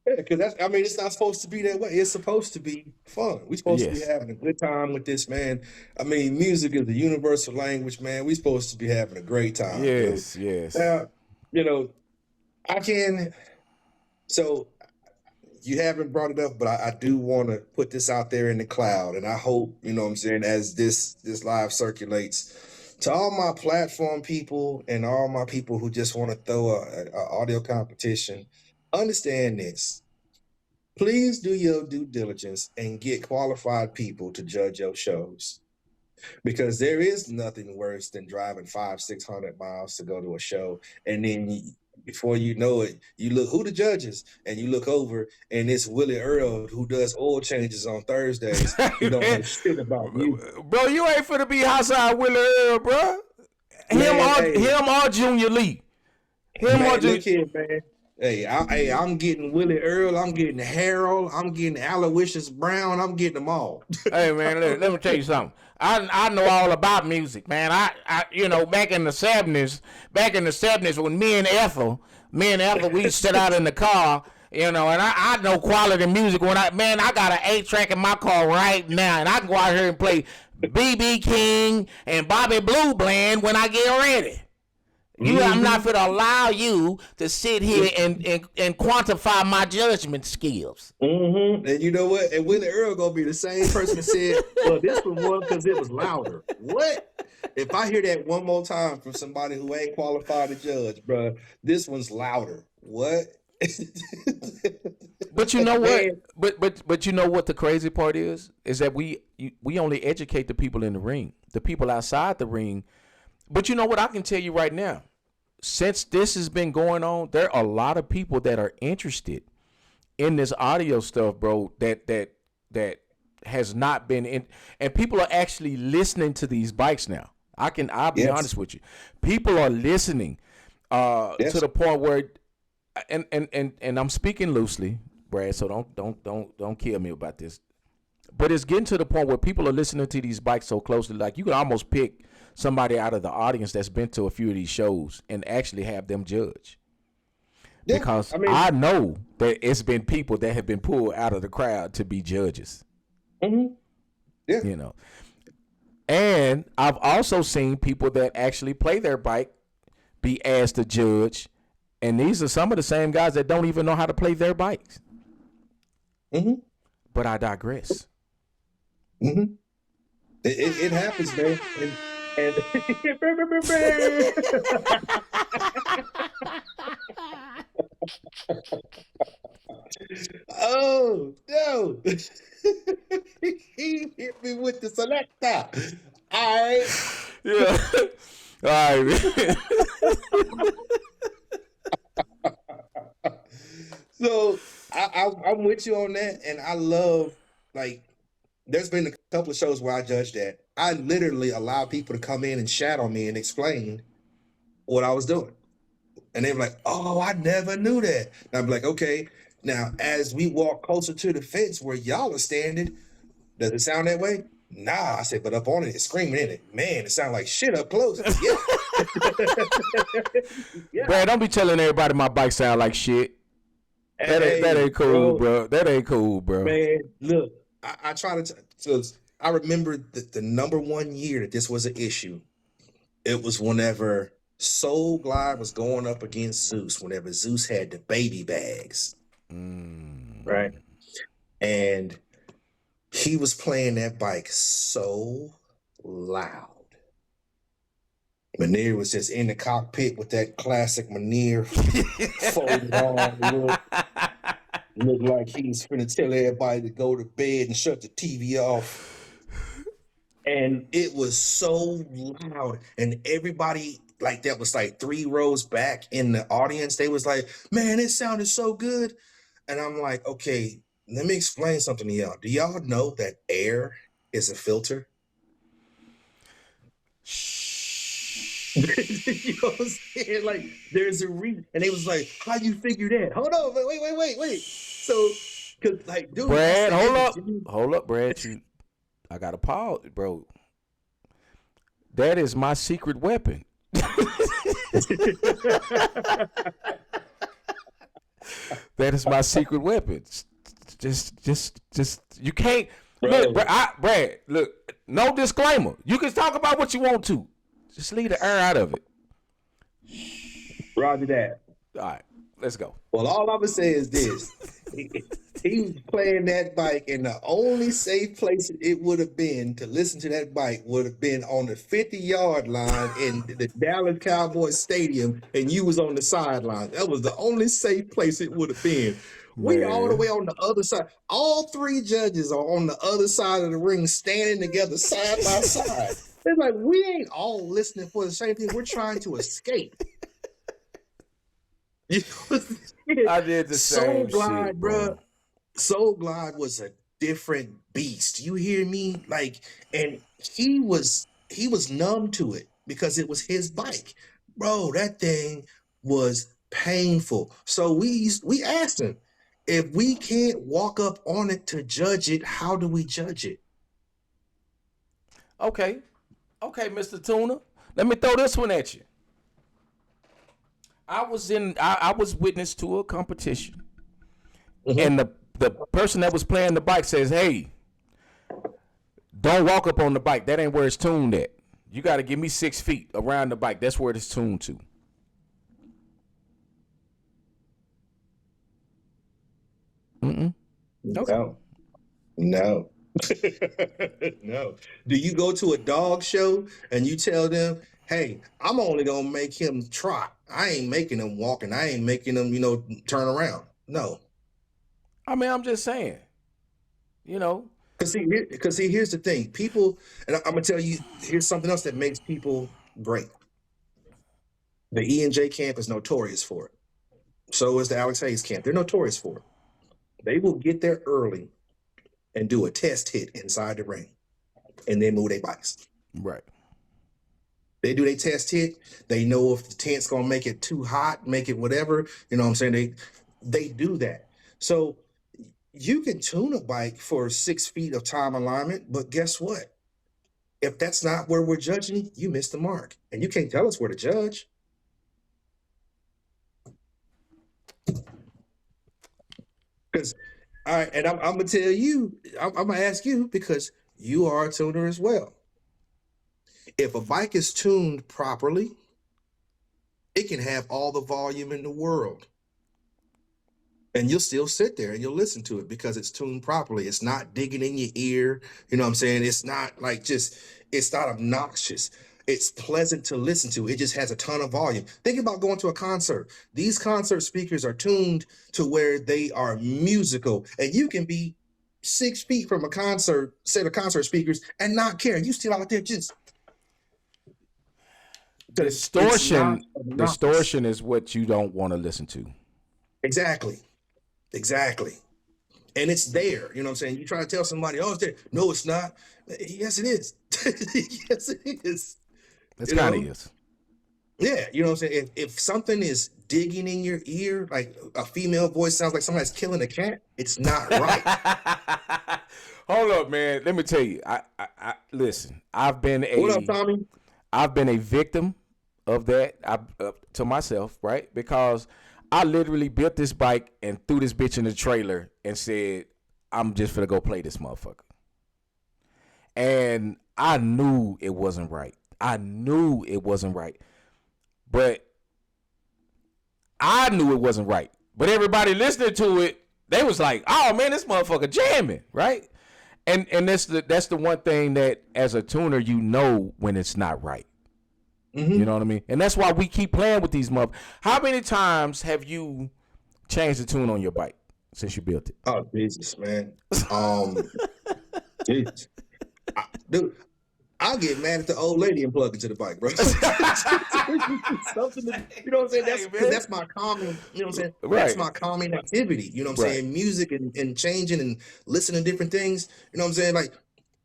Yeah, because it's not supposed to be that way. It's supposed to be fun. We're supposed to be having a good time with this, man. I mean, music is the universal language, man. We're supposed to be having a great time. Yes. Now, so you haven't brought it up, but I do want to put this out there in the cloud, and I hope, as this live circulates, to all my platform people and all my people who just want to throw a audio competition, understand this. Please do your due diligence and get qualified people to judge your shows, because there is nothing worse than driving 500-600 miles to go to a show, and then before you know it, you look who the judges, and you look over, and it's Willie Earl who does oil changes on Thursdays. You don't know shit about you, bro. You ain't finna be outside Willie Earl, bro. Him or Junior Lee. Look here, man. Hey, I'm getting Willie Earl. I'm getting Harold. I'm getting Aloysius Brown. I'm getting them all. Hey, man, let me tell you something. I know all about music, man. I back in the 70s when me and Ethel, we sit out in the car, and I know quality music. I got an 8-track in my car right now, and I can go out here and play B.B. King and Bobby Blue Bland when I get ready. I'm not going to allow you to sit here and quantify my judgment skills. Mm-hmm. And you know what? And Willie Earl going to be the same person that said, well, this one was because it was louder. What? If I hear that one more time from somebody who ain't qualified to judge, bro, this one's louder. What? But you know what? But you know what the crazy part is that we only educate the people in the ring, the people outside the ring. But you know what? I can tell you right now, since this has been going on, there are a lot of people that are interested in this audio stuff, bro, that has not been in, and people are actually listening to these bikes now. I'll be honest with you. People are listening to the point where, and I'm speaking loosely, Brad, so don't kill me about this. But it's getting to the point where people are listening to these bikes so closely, like you can almost pick somebody out of the audience that's been to a few of these shows and actually have them judge. Yeah, because I know that it's been people that have been pulled out of the crowd to be judges. Mm-hmm. Yeah. And I've also seen people that actually play their bike be asked to judge. And these are some of the same guys that don't even know how to play their bikes. Mm-hmm. But I digress. Mm-hmm. It happens, man. And oh no. He hit me with the selector. All right. Yeah. All right. So I'm with you on that, and I love, like, there's been a couple of shows where I judged that. I literally allow people to come in and chat on me and explain what I was doing. And they were like, oh, I never knew that. And I'm like, okay, now as we walk closer to the fence where y'all are standing, does it sound that way? Nah, I said, but up on it, it's screaming in it. Man, it sounds like shit up close. Yeah. Yeah. Brad, don't be telling everybody my bike sound like shit. That ain't cool, bro. That ain't cool, bro. Man, look, I try to. So I remember the number one year that this was an issue. It was whenever Soul Glide was going up against Zeus whenever Zeus had the baby bags. Right. And he was playing that bike so loud. Manir was just in the cockpit with that classic Manir folded on. Looked like he was finna tell everybody to go to bed and shut the TV off. And it was so loud. And everybody like that was like 3 rows back in the audience. They was like, man, it sounded so good. And I'm like, okay, let me explain something to y'all. Do y'all know that air is a filter? You know what I'm saying? Like, there's a reason. And they was like, how you figure that? Hold on, wait. So, cause like, dude, Brad, hold up, Brad. I got to pause, bro. That is my secret weapon. That is my secret weapon. Just you can't. Look, Brad, look, no disclaimer. You can talk about what you want to. Just leave the air out of it. Roger that. All right, let's go. Well, all I'm gonna say is this: he was playing that bike, and the only safe place it would have been to listen to that bike would have been on the 50-yard line in the Dallas Cowboys Stadium, and you was on the sideline. That was the only safe place it would have been. We all the way on the other side. All 3 judges are on the other side of the ring, standing together side by side. It's like we ain't all listening for the same thing. We're trying to escape. I did the same Soul Glide, shit, bro. Soul Glide was a different beast. You hear me? Like, and he was numb to it because it was his bike, bro. That thing was painful. So we asked him, if we can't walk up on it to judge it, how do we judge it? Okay, Mr. Tuna. Let me throw this one at you. I was witness to a competition, and the person that was playing the bike says, "Hey, don't walk up on the bike. That ain't where it's tuned at. You got to give me 6 feet around the bike. That's where it's tuned to." Okay. No. No. Do you go to a dog show and you tell them, hey, I'm only going to make him trot. I ain't making him walk, and I ain't making him, turn around. No. I mean, I'm just saying, Because see, here's the thing. People, and I'm going to tell you, here's something else that makes people great. The E&J camp is notorious for it. So is the Alex Hayes camp. They're notorious for it. They will get there early and do a test hit inside the ring and then move their bikes. Right. They do their test hit. They know if the tent's going to make it too hot, make it whatever. You know what I'm saying? They do that. So you can tune a bike for 6 feet of time alignment, but guess what? If that's not where we're judging, you missed the mark. And you can't tell us where to judge. Because, all right, and I'm going to tell you, I'm going to ask you because you are a tuner as well. If a bike is tuned properly, it can have all the volume in the world. And you'll still sit there and you'll listen to it because it's tuned properly. It's not digging in your ear. You know what I'm saying? It's not like it's not obnoxious. It's pleasant to listen to. It just has a ton of volume. Think about going to a concert. These concert speakers are tuned to where they are musical, and you can be 6 feet from a set of concert speakers and not care. You still out there just distortion. Distortion is what you don't want to listen to. Exactly. And it's there. You know what I'm saying? You try to tell somebody, oh, it's there. No, it's not. Yes, it is. Yes, it is. It's kind of is. Yeah, you know what I'm saying? If something is digging in your ear, like a female voice sounds like somebody's killing a cat, it's not right. Hold up, man. Let me tell you. I listen. What up, Tommy? I've been a victim of that to myself, right? Because I literally built this bike and threw this bitch in the trailer and said, I'm just gonna go play this motherfucker. And I knew it wasn't right. But I knew it wasn't right. But everybody listening to it, they was like, "Oh man, this motherfucker jamming," right? And that's the one thing that as a tuner you know when it's not right. Mm-hmm. You know what I mean? And that's why we keep playing with these motherfuckers. How many times have you changed the tune on your bike since you built it? Oh Jesus, man. Jesus. Dude, I'll get mad at the old lady and plug into the bike, bro. You know what I'm saying? That's my calming, you know what I'm saying? Right. That's my calming activity. You know what I'm saying? Music and changing and listening to different things. You know what I'm saying? Like,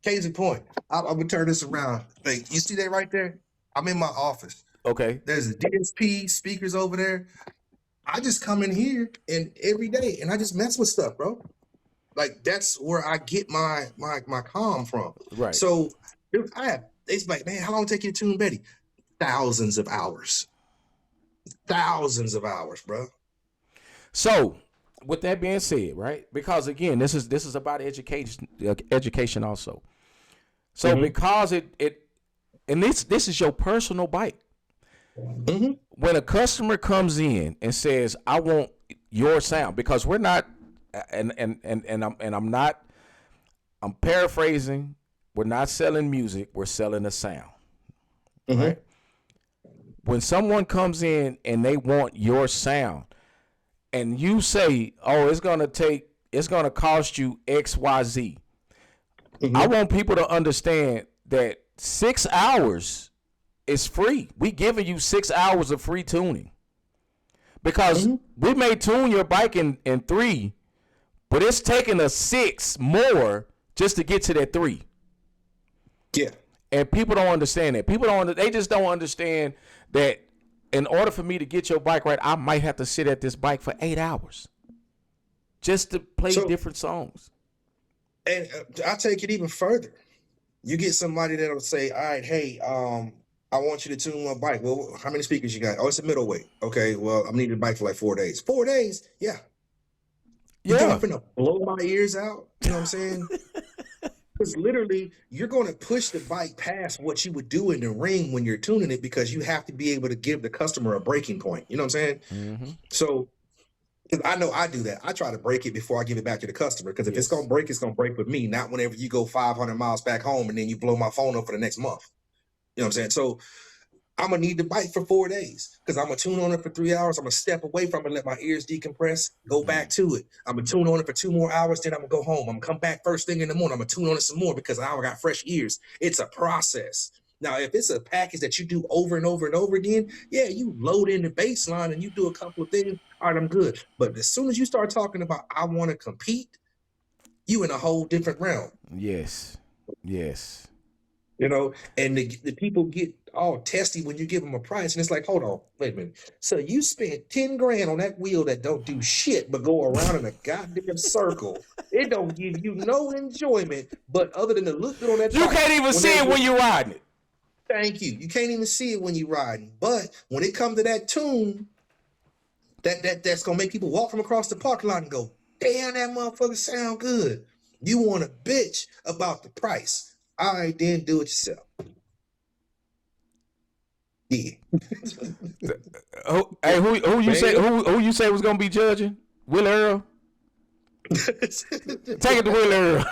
case in point, I would turn this around. Like, you see that right there? I'm in my office. Okay. There's a DSP speakers over there. I just come in here and every day and I just mess with stuff, bro. Like, that's where I get my calm from. Right. So it's like, man, how long take you to tune Betty? Thousands of hours, bro. So, with that being said, right? Because again, this is about education also. So because and this is your personal bike. Mm-hmm. When a customer comes in and says, "I want your sound," because we're not, I'm paraphrasing. We're not selling music. We're selling a sound. Mm-hmm. Right? When someone comes in and they want your sound and you say, "Oh, it's going to cost you XYZ." Mm-hmm. I want people to understand that 6 hours is free. We giving you 6 hours of free tuning because we may tune your bike in 3, but it's taking us 6 more just to get to that 3. Yeah. And people don't understand that. They just don't understand that in order for me to get your bike right, I might have to sit at this bike for 8 hours just to play different songs. And I take it even further. You get somebody that'll say, "All right, hey, I want you to tune my bike." Well, how many speakers you got? Oh, it's a middleweight. Okay, well, I'm needing a bike for like 4 days. 4 days? Yeah. You think I'm finna blow my ears out? You know what I'm saying? Because literally, you're going to push the bike past what you would do in the ring when you're tuning it because you have to be able to give the customer a breaking point. You know what I'm saying? Mm-hmm. So, I know I do that. I try to break it before I give it back to the customer because if it's going to break, it's going to break with me, not whenever you go 500 miles back home and then you blow my phone up for the next month. You know what I'm saying? So, I'm going to need the bike for 4 days because I'm going to tune on it for 3 hours. I'm going to step away from it, let my ears decompress, go back to it. I'm going to tune on it for 2 more hours, then I'm going to go home. I'm going to come back first thing in the morning. I'm going to tune on it some more because now I got fresh ears. It's a process. Now, if it's a package that you do over and over and over again, yeah, you load in the bass line and you do a couple of things. All right, I'm good. But as soon as you start talking about I want to compete, you in a whole different realm. Yes. You know, and the people get all testy when you give them a price. And it's like, hold on, wait a minute. So you spent 10 grand on that wheel that don't do shit but go around in a goddamn circle. It don't give you no enjoyment, but other than the look good on that you can't even see it when you're riding it. Thank you. You can't even see it when you're riding. But when it comes to that tune, that's going to make people walk from across the parking lot and go, damn, that motherfucker sound good. You want to bitch about the price. All right, then do it yourself. Yeah. Hey, who you say was gonna be judging? Will Earl? Take it to Will Earl.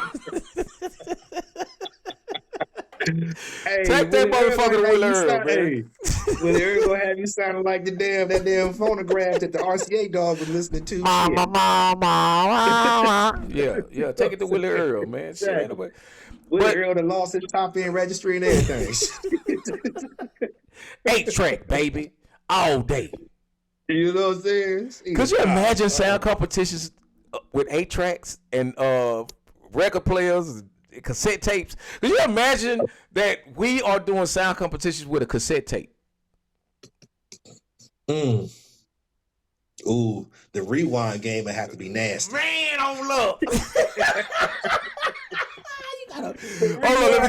Hey, take that motherfucker to Will Earl, man. Hey, Will Earl gonna have you sounding like that damn phonograph that the RCA dog was listening to. Yeah, take it to Will Earl, man. Exactly. Will Earl that lost his top end registry and everything. 8-track, baby, all day. You know what I'm saying? Could you imagine sound competitions with 8 tracks and record players, cassette tapes? Could you imagine that we are doing sound competitions with a cassette tape? Ooh, the rewind game would have to be nasty. Man, on love. Hold on, let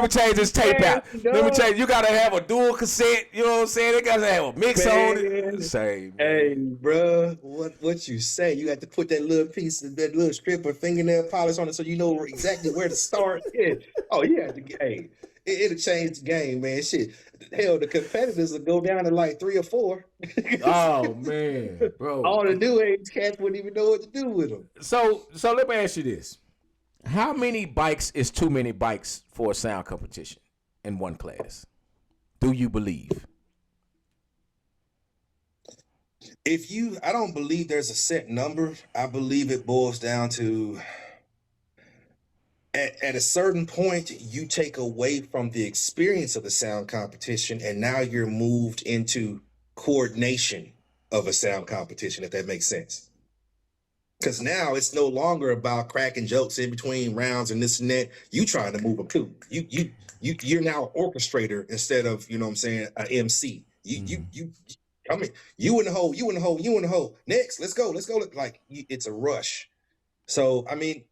me change this tape out. Let me change. You gotta have a dual cassette. You know what I'm saying? They gotta have a mix on it. Same. Hey, bro, what you say? You have to put that little piece of that little strip of fingernail polish on it so you know exactly where to start. Yeah. Oh, yeah. Hey, It'll change the game, man. Shit, hell, the competitors will go down to like 3 or 4. Oh man, bro. All the new age cats wouldn't even know what to do with them. So let me ask you this: how many bikes is too many bikes for a sound competition in one class? Do you believe? I don't believe there's a set number. I believe it boils down to at a certain point, you take away from the experience of the sound competition, and now you're moved into coordination of a sound competition, if that makes sense. Because now it's no longer about cracking jokes in between rounds and this and that. You trying to move them too. You're now an orchestrator instead of, you know what I'm saying, an MC. I mean, you in the hole, you in the hole, you in the hole. Next, let's go. Like, it's a rush. So, I mean,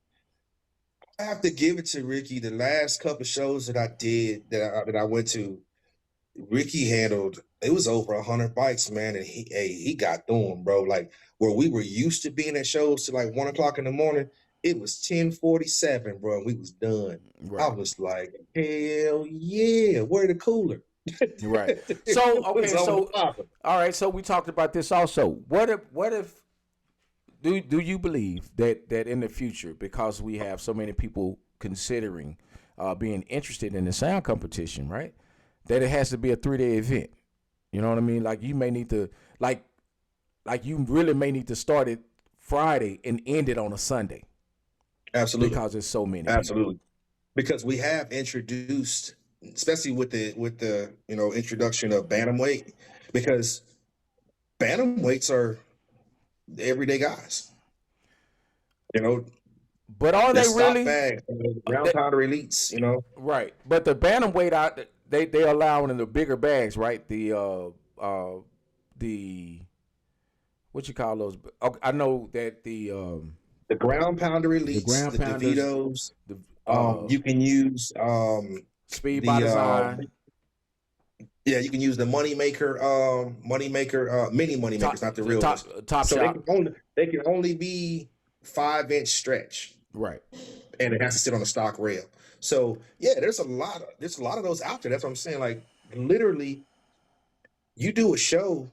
I have to give it to Ricky. The last couple shows that I did, that I went to, Ricky handled, it was over 100 bikes, man, and he got through them, bro. Like, where we were used to being at shows to like 1 o'clock in the morning, it was 10:47, bro, and we was done. Right. I was like, hell yeah, where the cooler? Right. So okay. So all right. So we talked about this also. What if do you believe that in the future, because we have so many people considering being interested in the sound competition, right, that it has to be a 3-day event? You know what I mean? Like you may need to like you really may need to start it Friday and end it on a Sunday. Absolutely. Because there's so many. Absolutely. Because we have introduced, especially with the introduction of bantamweight, because bantamweights are everyday guys. But are they really round pounder elites? Right. But the bantamweight they allowing in the bigger bags, right? The what you call those? I know that the ground pounder elites, the DeVitos. You can use Speed by Design. Yeah, you can use the moneymaker, mini moneymakers, not the real ones. Top so shop. They can only be 5-inch stretch, right? And it has to sit on a stock rail. So yeah, there's a lot of those out there. That's what I'm saying. Like literally, you do a show,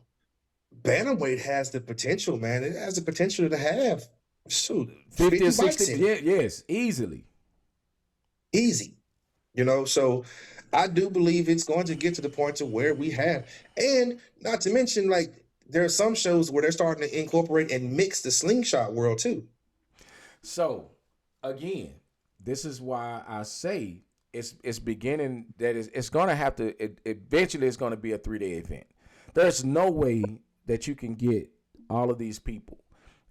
bantamweight has the potential, man. It has the potential to have 50 or 60. Yes, easily. Easy. So I do believe it's going to get to the point to where we have, and not to mention, like, there are some shows where they're starting to incorporate and mix the slingshot world too. So again, this is why I say it's beginning that it's going to have to, eventually it's going to be a 3-day event. There's no way that you can get all of these people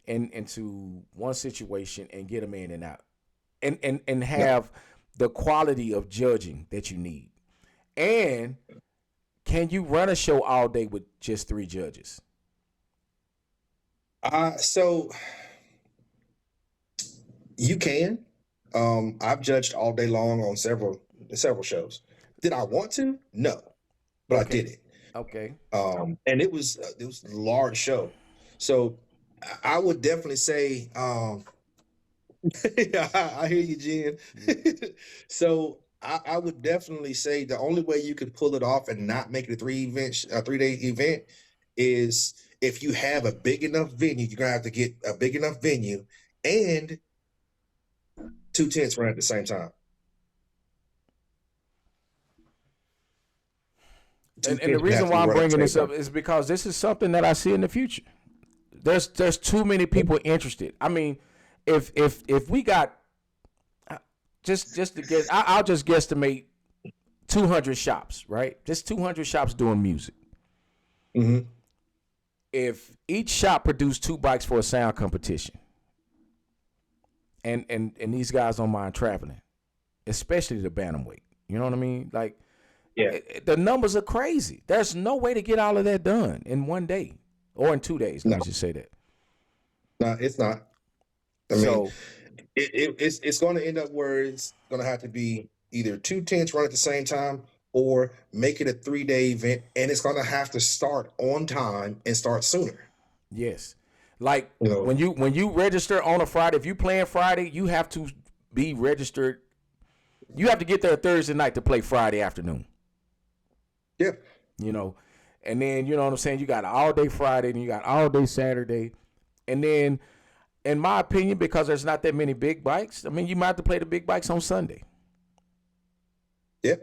into one situation and get them in and out and have the quality of judging that you need. And can you run a show all day with just 3 judges? So you can. I've judged all day long on several shows. Did I want to? No, but I did it. Okay. And it was a large show, so I would definitely say, I hear you, Jen. So I would definitely say the only way you could pull it off and not make it a 3-day event is if you have a big enough venue. You're gonna have to get a big enough venue and 2 tents run at the same time. And the reason why I'm bringing this up is because this is something that I see in the future. There's too many people interested. I mean, if we got just to guess, I'll just guesstimate 200 shops, right? Just 200 shops doing music. Mm-hmm. If each shop produced 2 bikes for a sound competition, and these guys don't mind traveling, especially the bantamweight, you know what I mean? Like, yeah, the numbers are crazy. There's no way to get all of that done in 1 day or in 2 days. Let me just say that. No, it's not. I mean, it's going to end up where it's going to have to be either 2 tents run at the same time or make it a 3-day event, and it's going to have to start on time and start sooner. Yes. Like when you register on a Friday, if you playing Friday, you have to be registered You have to get there Thursday night to play Friday afternoon. Yeah. You know, and then, you know what I'm saying, you got all day Friday, and you got all day Saturday. And then, in my opinion, because there's not that many big bikes, I mean, you might have to play the big bikes on Sunday. Yeah.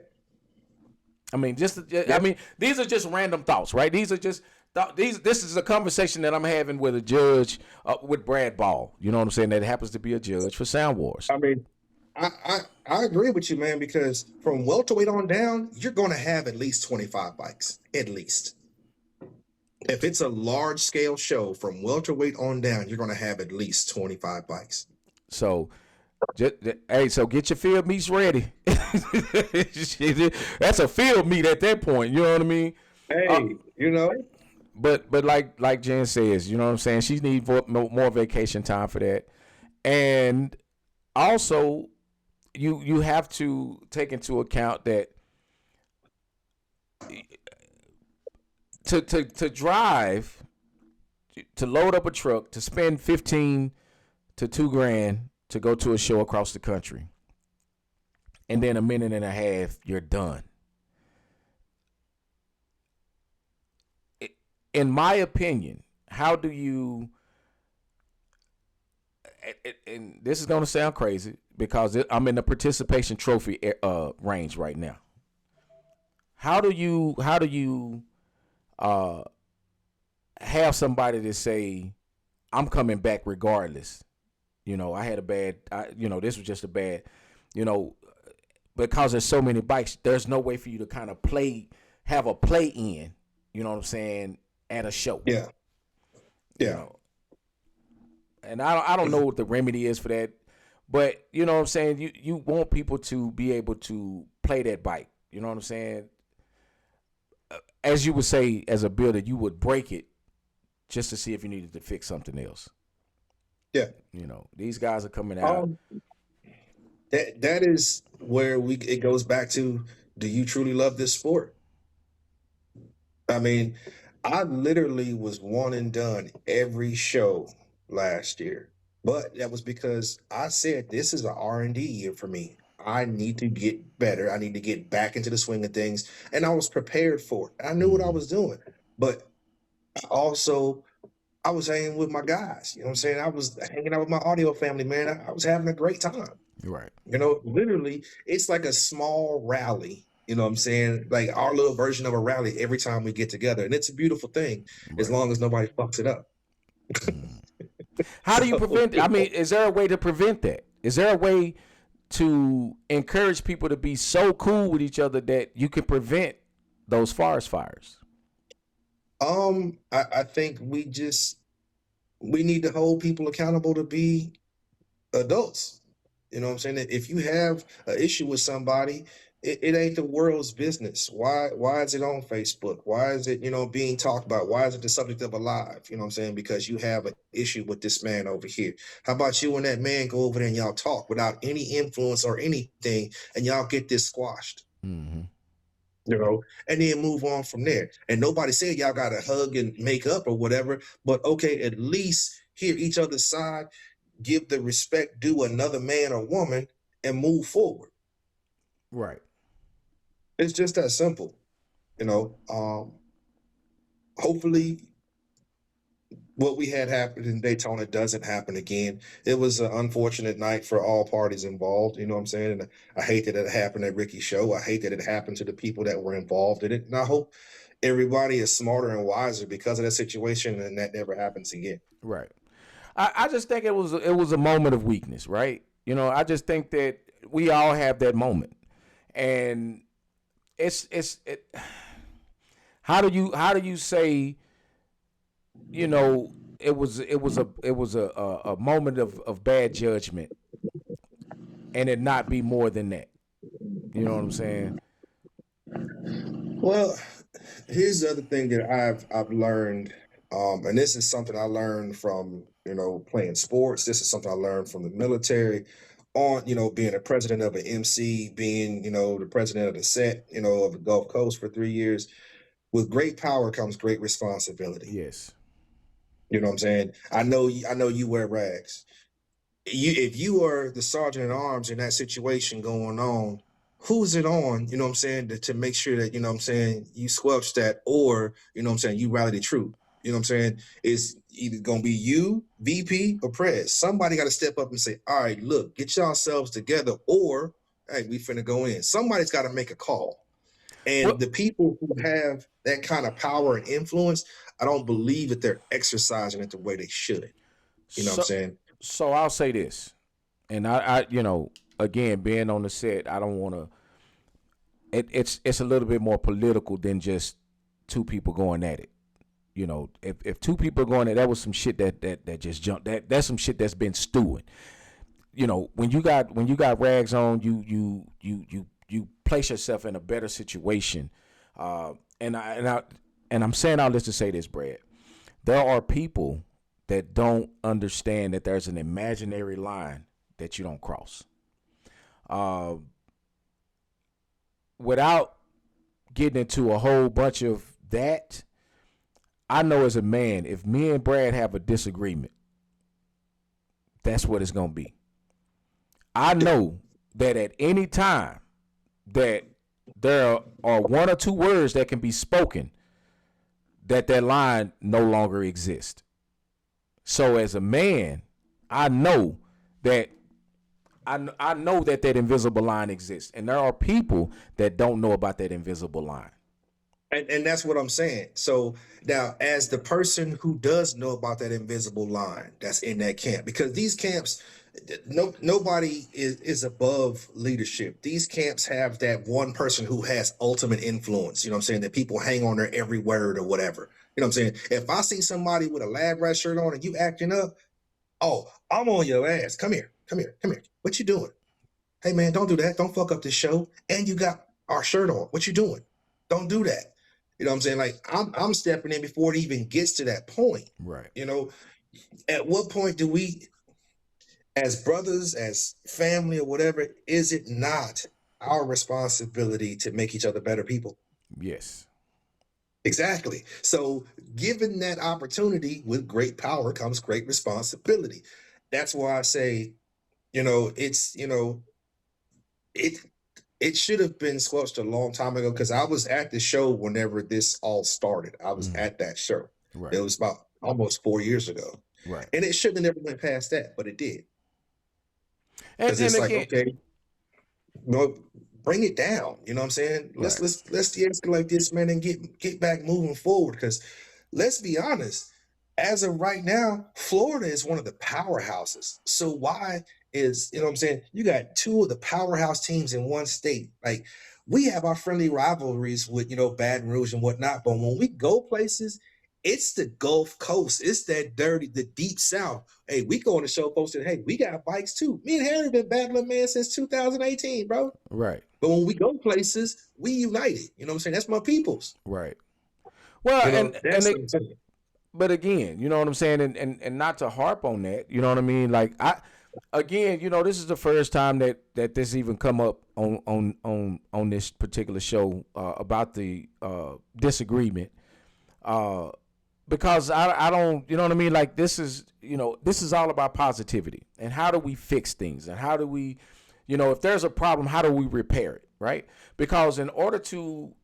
I mean, I mean, these are just random thoughts, right? These are just this is a conversation that I'm having with a judge, with Brad Ball. You know what I'm saying? That happens to be a judge for Sound Wars. I mean, I agree with you, man, because from welterweight on down, you're going to have at least 25 bikes, at least. If it's a large scale show from welterweight on down, you're going to have at least 25 bikes. So, hey, so get your field meets ready. That's a field meet at that point. You know what I mean? Hey, you know. But like Jen says, you know what I'm saying? She needs more vacation time for that. And also, you have to take into account that to drive, to load up a truck, to spend $15,000 to $2,000 to go to a show across the country, and then a minute and a half, you're done. In my opinion, how do you, and this is going to sound crazy because I'm in the participation trophy range right now. How do you have somebody to say, I'm coming back regardless? You know, I had a bad, this was just a bad, because there's so many bikes, there's no way for you to kind of have a play in, you know what I'm saying, at a show. Yeah. Yeah. You know? And I don't know what the remedy is for that, but you know what I'm saying? You want people to be able to play that bike. You know what I'm saying? As you would say, as a builder, you would break it just to see if you needed to fix something else. Yeah. You know, these guys are coming out. That is where it goes back to, do you truly love this sport? I mean, I literally was one and done every show last year, but that was because I said, this is an R&D year for me. I need to get better. I need to get back into the swing of things. And I was prepared for it. I knew what I was doing, but also I was hanging with my guys. You know what I'm saying? I was hanging out with my audio family, man. I was having a great time. Right. You know, literally, it's like a small rally. You know what I'm saying? Like our little version of a rally every time we get together. And it's a beautiful thing, right, as long as nobody fucks it up. How do you prevent it? I mean, is there a way to prevent that? Is there a way to encourage people to be so cool with each other that you can prevent those forest fires? I think we need to hold people accountable to be adults. You know what I'm saying? If you have an issue with somebody, it ain't the world's business. Why is it on Facebook? Why is it, being talked about? Why is it the subject of a live? You know what I'm saying? Because you have an issue with this man over here. How about you and that man go over there and y'all talk without any influence or anything, and y'all get this squashed? Mm-hmm. And then move on from there. And nobody said y'all got to hug and make up or whatever, but okay, at least hear each other's side, give the respect due another man or woman, and move forward. Right. It's just that simple. Hopefully what we had happen in Daytona doesn't happen again. It was an unfortunate night for all parties involved. You know what I'm saying? And I hate that it happened at Ricky's show. I hate that it happened to the people that were involved in it. And I hope everybody is smarter and wiser because of that situation, and that never happens again. Right. I just think it was a moment of weakness, right? I just think that we all have that moment. And how do you say, it was a moment of bad judgment, and it not be more than that? You know what I'm saying? Well, here's the other thing that I've learned, and this is something I learned from playing sports. This is something I learned from the military. On being a president of an MC, being the president of the set of the Gulf Coast for 3 years. With great power comes great responsibility. Yes. You know what I'm saying? I know you wear rags. if you are the sergeant at arms in that situation going on, who's it on, you know what I'm saying, to make sure that, you know what I'm saying, you squelch that, or, you know what I'm saying, you rally the troop. You know what I'm saying? It's either gonna be you, VP, or Prez. Somebody got to step up and say, all right, look, get yourselves together, or hey, we finna go in. Somebody's got to make a call. And the people who have that kind of power and influence, I don't believe that they're exercising it the way they should. You know what I'm saying? So I'll say this, and I you know, again, being on the set, I don't want to. It's a little bit more political than just two people going at it. You know, if two people are going at it, that was some shit that just jumped. That's some shit that's been stewing. You know, when you got rags on, you place yourself in a better situation. And I'm saying all this to say this, Brad. There are people that don't understand that there's an imaginary line that you don't cross. Without getting into a whole bunch of that, I know as a man, if me and Brad have a disagreement, that's what it's going to be. I know that at any time that there are one or two words that can be spoken, that line no longer exists. So as a man, I know that I know that invisible line exists, and there are people that don't know about that invisible line. And that's what I'm saying. So now, as the person who does know about that invisible line that's in that camp, because these camps, nobody is above leadership. These camps have that one person who has ultimate influence. You know what I'm saying? That people hang on their every word or whatever. You know what I'm saying? If I see somebody with a lab rat shirt on and you acting up, oh, I'm on your ass. Come here. What you doing? Hey man, don't do that. Don't fuck up this show. And you got our shirt on. What you doing? Don't do that. You know what I'm saying? Like I'm stepping in before it even gets to that point. Right. You know, at what point do we, as brothers, as family or whatever, is it not our responsibility to make each other better people? Yes. Exactly. So given that opportunity, with great power comes great responsibility. That's why I say, you know, it's, you know, it should have been squelched a long time ago, because I was at the show whenever this all started. I was at that show. Right. It was about almost 4 years ago. Right. And it shouldn't have never went past that, but it did. Because it's like, again, okay, no, bring it down. You know what I'm saying? Let's de-escalate this, man, and get back moving forward. Because let's be honest, as of right now, Florida is one of the powerhouses. So why is, you know what I'm saying, you got two of the powerhouse teams in one state. Like, we have our friendly rivalries with, you know, Baton Rouge and whatnot, but when we go places, it's the Gulf Coast. It's that dirty, the deep South. Hey, we go on the show posting, hey, we got bikes too. Me and Harry been battling, man, since 2018, bro. Right. But when we go places, we united. You know what I'm saying? That's my peoples. Right. Well, you know, but again, you know what I'm saying, and not to harp on that, you know what I mean? Like, again, you know, this is the first time that this even come up on this particular show about the disagreement. Because I don't, you know what I mean? Like, this is all about positivity, and how do we fix things, and how do we, you know, if there's a problem, how do we repair it, right? Because in order to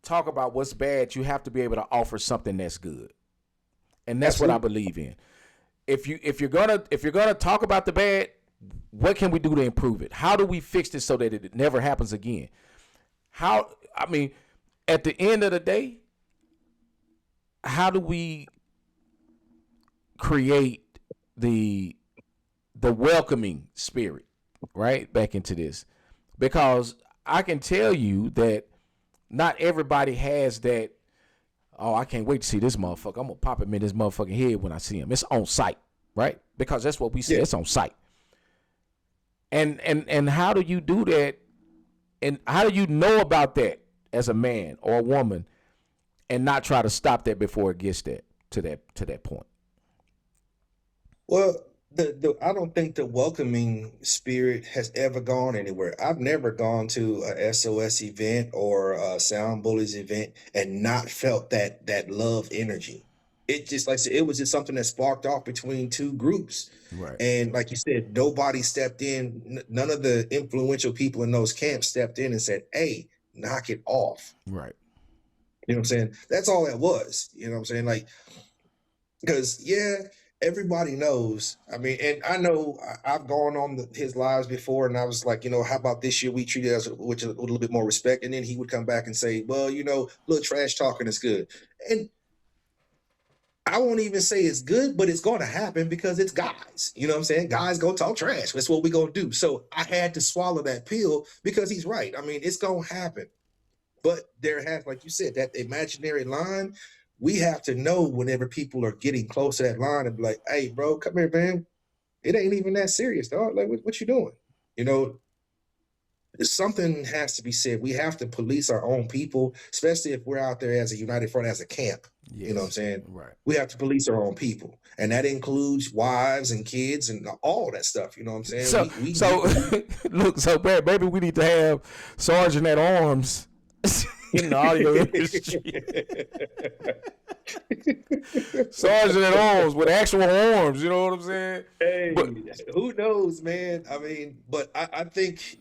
talk about what's bad, you have to be able to offer something that's good. And that's what I believe in. If you're gonna talk about the bad, what can we do to improve it? How do we fix this so that it never happens again? At the end of the day, how do we create the welcoming spirit, right, back into this? Because I can tell you that not everybody has that. Oh, I can't wait to see this motherfucker. I'm gonna pop him in this motherfucking head when I see him. It's on sight, right? Because that's what we say. Yeah. It's on sight. And how do you do that? And how do you know about that as a man or a woman, and not try to stop that before it gets to that point? Well, I don't think the welcoming spirit has ever gone anywhere. I've never gone to a SOS event or a Sound Bullies event and not felt that love energy. it just, like I said, it was just something that sparked off between two groups. Right. And like you said, nobody stepped in. None of the influential people in those camps stepped in and said, hey, knock it off. Right. You know what I'm saying? That's all that was. You know what I'm saying? Like, because, yeah, everybody knows. I mean, and I know I've gone on his lives before, and I was like, how about this year we treated us with a little bit more respect? And then he would come back and say, well, little trash talking is good. And I won't even say it's good, but it's going to happen because it's guys. You know what I'm saying? Guys go talk trash. That's what we're going to do. So I had to swallow that pill because he's right. I mean, it's going to happen. But there has, like you said, that imaginary line. We have to know whenever people are getting close to that line and be like, hey, bro, come here, man. It ain't even that serious, dog. Like, what you doing? Something has to be said. We have to police our own people, especially if we're out there as a united front, as a camp. Yes. You know what I'm saying? Right. We have to police our own people. And that includes wives and kids and all that stuff. You know what I'm saying? So Brad, maybe we need to have Sergeant at Arms in the audio industry. Sergeant at Arms with actual arms, you know what I'm saying? Hey, but who knows, man? I mean, but I think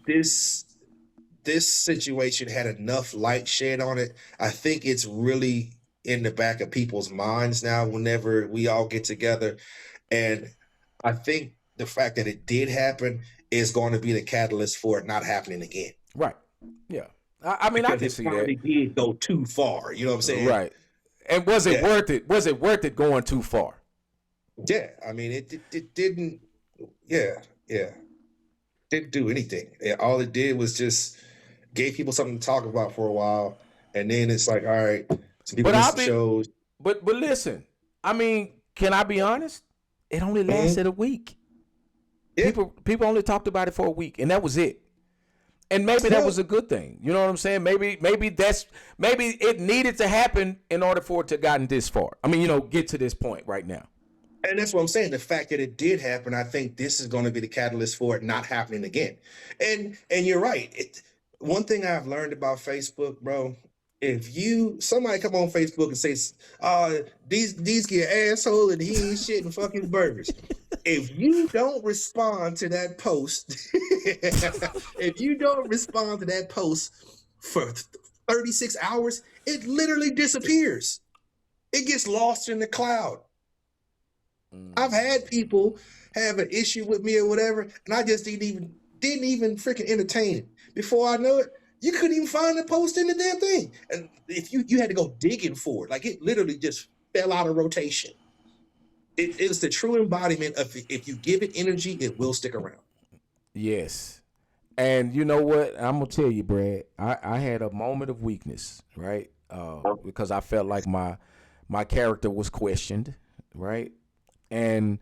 this situation had enough light shed on it. I think it's really in the back of people's minds now whenever we all get together. And I think the fact that it did happen is going to be the catalyst for it not happening again. Right. Yeah. I mean, I can see that. It did go too far. You know what I'm saying? Right. And was it worth it? Was it worth it going too far? Yeah. I mean, it didn't. Yeah. Didn't do anything. All it did was just gave people something to talk about for a while, and then it's like, all right, some people miss shows. But listen, I mean, can I be honest? It only lasted a week. Yeah. People only talked about it for a week, and that was it. And maybe that was a good thing. You know what I'm saying? Maybe it needed to happen in order for it to gotten this far. I mean, get to this point right now. And that's what I'm saying. The fact that it did happen, I think this is going to be the catalyst for it not happening again. And you're right. One thing I've learned about Facebook, bro, if somebody come on Facebook and say, these get asshole and he ain't shitting fucking burgers. If you don't respond to that post, for 36 hours, it literally disappears. It gets lost in the cloud. I've had people have an issue with me or whatever, and I just didn't even freaking entertain it. Before I know it, you couldn't even find the post in the damn thing. And if you had to go digging for it, like it literally just fell out of rotation. It is the true embodiment of if you give it energy, it will stick around. Yes. And you know what? I'm going to tell you, Brad, I had a moment of weakness, right? Because I felt like my character was questioned, right? And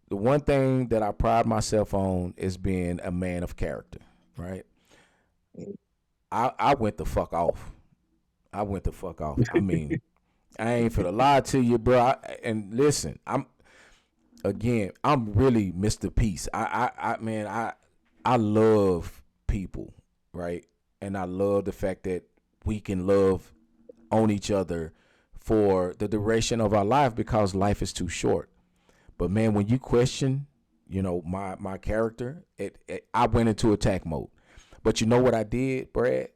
the one thing that I pride myself on is being a man of character, right? I went the fuck off. I mean, I ain't finna lie to you, bro. And listen, I'm really Mr. Peace. I love people, right? And I love the fact that we can love on each other for the duration of our life because life is too short. But man, when you question, my character, I went into attack mode. But you know what I did, Brad?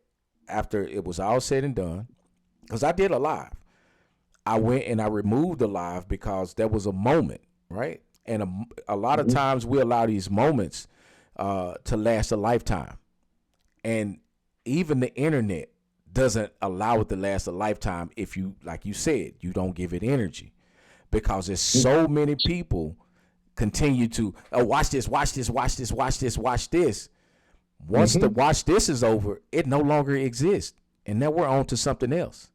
After it was all said and done, because I did a live. I went and I removed the live because there was a moment, right? And a lot of times we allow these moments to last a lifetime. And even the internet doesn't allow it to last a lifetime if you, like you said, you don't give it energy. Because there's so many people continue to watch this. Once the watch this is over, it no longer exists. And now we're on to something else.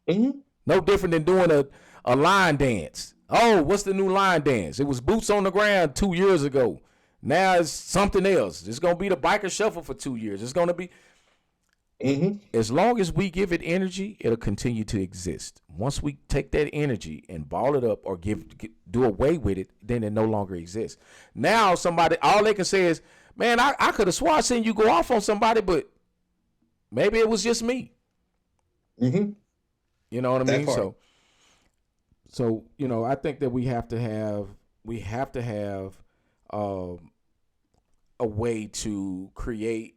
No different than doing a line dance. Oh, what's the new line dance? It was Boots on the Ground 2 years ago. Now it's something else. It's going to be the Biker Shuffle for 2 years. It's going to be. As long as we give it energy, it'll continue to exist. Once we take that energy and ball it up or do away with it, then it no longer exists. Now somebody, all they can say is, man, I could have sworn I seen you go off on somebody, but maybe it was just me. You know what I mean? So So, you know, I think that we have to have a way to create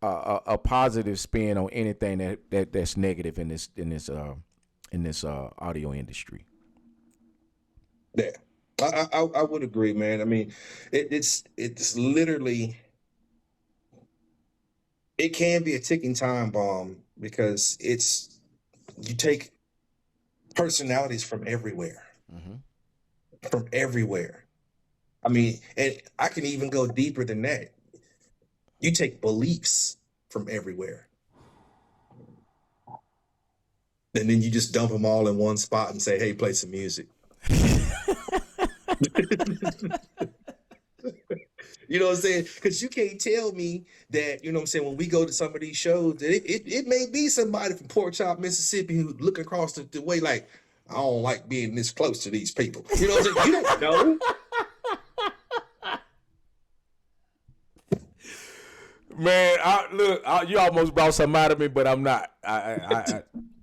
a positive spin on anything that's negative in this audio industry. Yeah, I would agree, man. I mean, it's literally, it can be a ticking time bomb because you take personalities from everywhere, from everywhere. I mean, and I can even go deeper than that. You take beliefs from everywhere, and then you just dump them all in one spot and say, "Hey, play some music." You know what I'm saying? Because you can't tell me that, you know what I'm saying, when we go to some of these shows, that it may be somebody from Pork Chop, Mississippi, who look across the way like, I don't like being this close to these people. You know what I'm saying? You don't know. Man, you almost brought something out of me, but I'm not.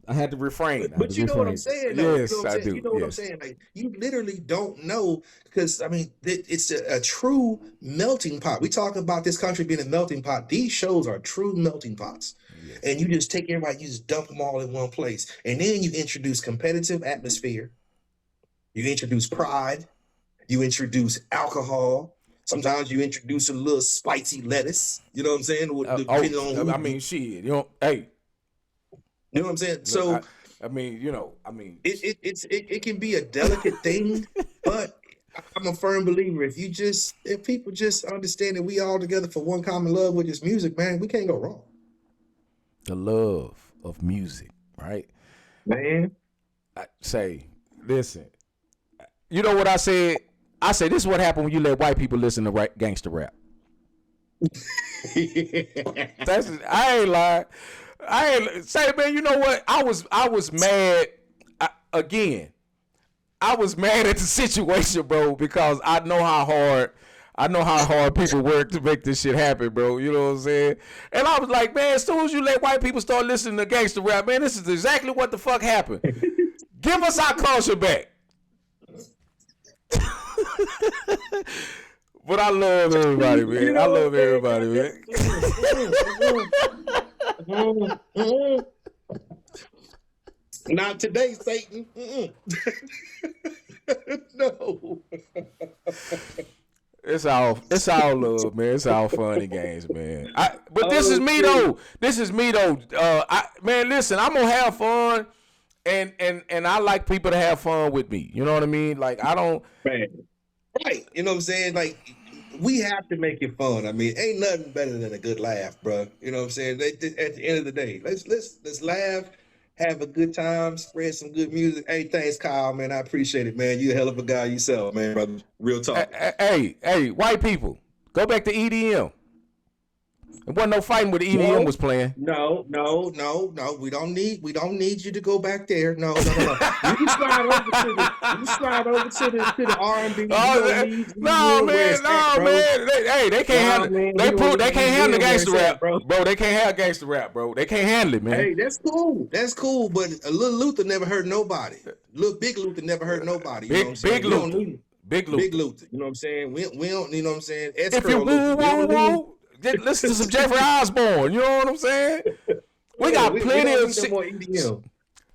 I had to refrain. But you know what I'm saying, though. Yes, you know what I do. You know what I'm saying? Like, you literally don't know, because I mean, it's a true melting pot. We talk about this country being a melting pot. These shows are true melting pots. Yes. And you just take everybody, you just dump them all in one place. And then you introduce competitive atmosphere. You introduce pride. You introduce alcohol. Sometimes you introduce a little spicy lettuce. You know what I'm saying? I mean, shit. You know, hey. You know what I'm saying? So I mean, you know, I mean, it can be a delicate thing, but I'm a firm believer. If people just understand that we all together for one common love, which is music, man, we can't go wrong. The love of music, right? Man, listen. You know what I said? I say this is what happened when you let white people listen to gangster rap. I ain't lying. Man, you know what? I was mad again. I was mad at the situation, bro, because I know how hard people work to make this shit happen, bro. You know what I'm saying? And I was like, man, as soon as you let white people start listening to gangster rap, man, this is exactly what the fuck happened. Give us our culture back. But I love everybody, man. You know, I love everybody, man. Not today, Satan. No. It's all love, man. It's all funny games, man. But this is me though. Man, listen, I'm gonna have fun, and I like people to have fun with me. You know what I mean? Like, I don't. Man. Right. You know what I'm saying? Like, we have to make it fun. I mean, ain't nothing better than a good laugh, bro. You know what I'm saying? At the end of the day, let's laugh, have a good time, spread some good music. Hey, thanks, Kyle, man. I appreciate it, man. You a hell of a guy yourself, man, brother. Real talk. Hey, white people, go back to EDM. There wasn't no fighting with the EDM was playing. No. We don't need you to go back there. No. You can slide over to the R&B. No, man. They can't handle. They can't handle the gangster rap, bro. They can't have gangster rap, bro. They can't handle it, man. Hey, that's cool. But Lil Luther never hurt nobody. Big Luther never hurt nobody. You know what I'm saying? Big Luther. You know what I'm saying? We don't. You know what I'm saying? If you woo. Listen to some Jeffrey Osborne. You know what I'm saying? We got plenty of shit.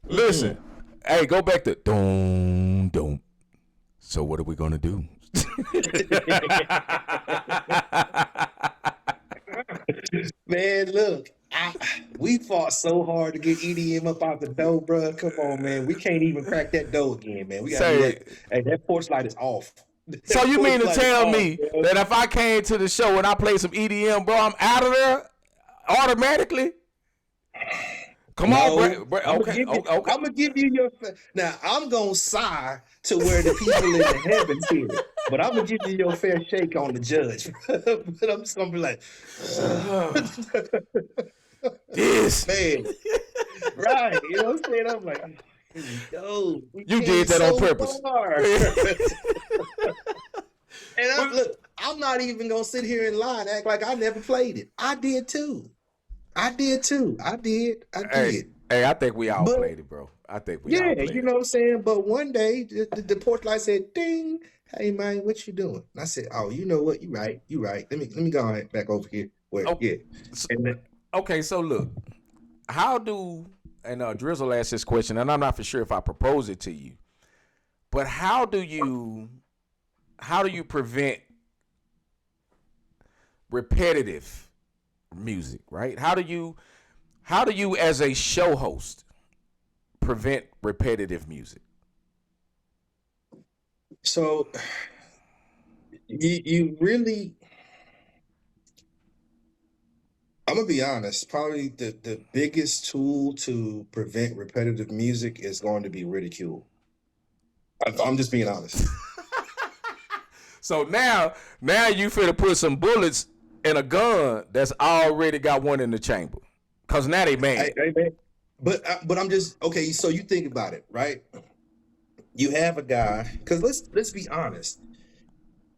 Listen, hey, go back to don't. So what are we gonna do? Man, look, we fought so hard to get EDM up out the door, bro. Come on, man. We can't even crack that door again, man. We got that porch light is off. So you mean to tell me that if I came to the show and I played some EDM, bro, I'm out of there automatically? Come on, bro. Okay. I'm gonna give you your. Now I'm gonna sigh to where the people in the heavens hear it, but I'm gonna give you your fair shake on the judge. But I'm just gonna be like, this man, right? You know what I'm saying? I'm like. Yo, you did that on purpose. And I'm not even gonna sit here and lie and act like I never played it. I did too. Hey, Hey, I think we all But played it, bro. I think we all played you it. know what I'm saying? But one day the porch light said, ding, hey man, what you doing? And I said, oh, you know what? You right. Let me go ahead back over here. Where Oh, yeah. so, And then, okay, so look, how do and Drizzle asked this question, and I'm not for sure if I propose it to you, but how do you prevent repetitive music, right? How do you as a show host prevent repetitive music? so you really, I'm gonna be honest, probably the biggest tool to prevent repetitive music is going to be ridicule. I'm just being honest. So now you finna put some bullets in a gun that's already got one in the chamber, cause now they mad. But I'm just okay. So you think about it, right? You have a guy, because let's be honest.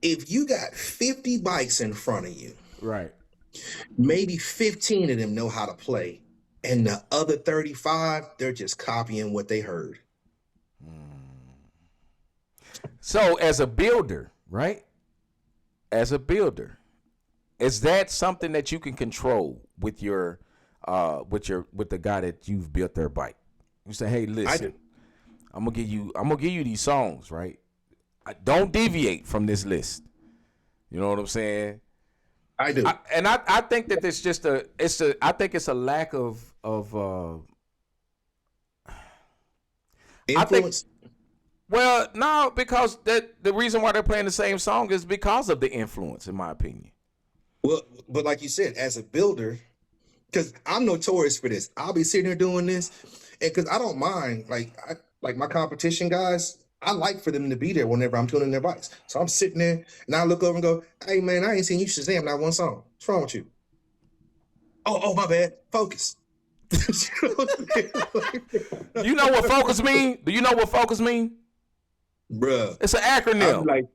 If you got 50 bikes in front of you, Right. maybe 15 of them know how to play, and the other 35 they're just copying what they heard. So as a builder, right? As a builder, is that something that you can control with your with the guy that you've built their bike? You say, hey, listen, I'm gonna give you these songs, right? Don't deviate from this list. You know what I'm saying? I do. I think that it's just I think it's a lack of Influence. Well, no, because the reason why they're playing the same song is because of the influence, in my opinion. Well, but like you said, as a builder, because I'm notorious for this, I'll be sitting there doing this, and because I don't mind, like my competition guys, I like for them to be there whenever I'm tuning their bikes. So I'm sitting there, and I look over and go, "Hey man, I ain't seen you Shazam not one song. What's wrong with you?" Oh, my bad. Focus. You know what focus mean? Do you know what focus mean? Bruh. It's an acronym. I'm like,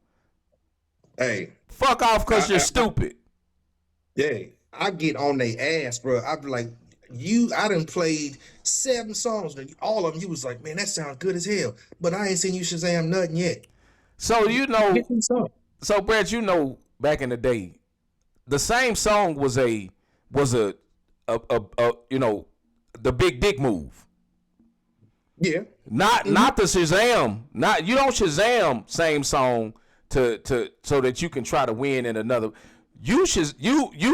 hey. Fuck off because you're stupid. Yeah, I get on their ass, bro. I be like, I done played 7 songs, and all of them, you was like, man, that sounds good as hell. But I ain't seen you Shazam nothing yet. So so Brad, you know, back in the day, the same song was a you know, the Big Dick Move. Yeah. Not the Shazam. You don't Shazam same song to so that you can try to win in another. You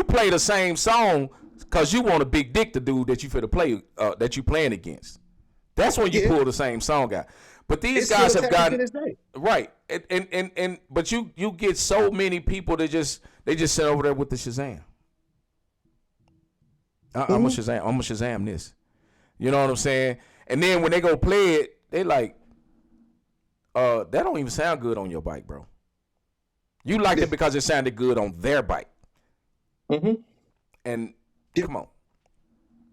play the same song because you want a big dick to do that you finna play that you playing against. That's when you pull the same song out. But these guys have gotten right, and but you get so many people that they just sit over there with the Shazam. I'm a Shazam this. You know what I'm saying? And then when they go play it, they like, that don't even sound good on your bike, bro. You liked it because it sounded good on their bike. Mm-hmm. And come on.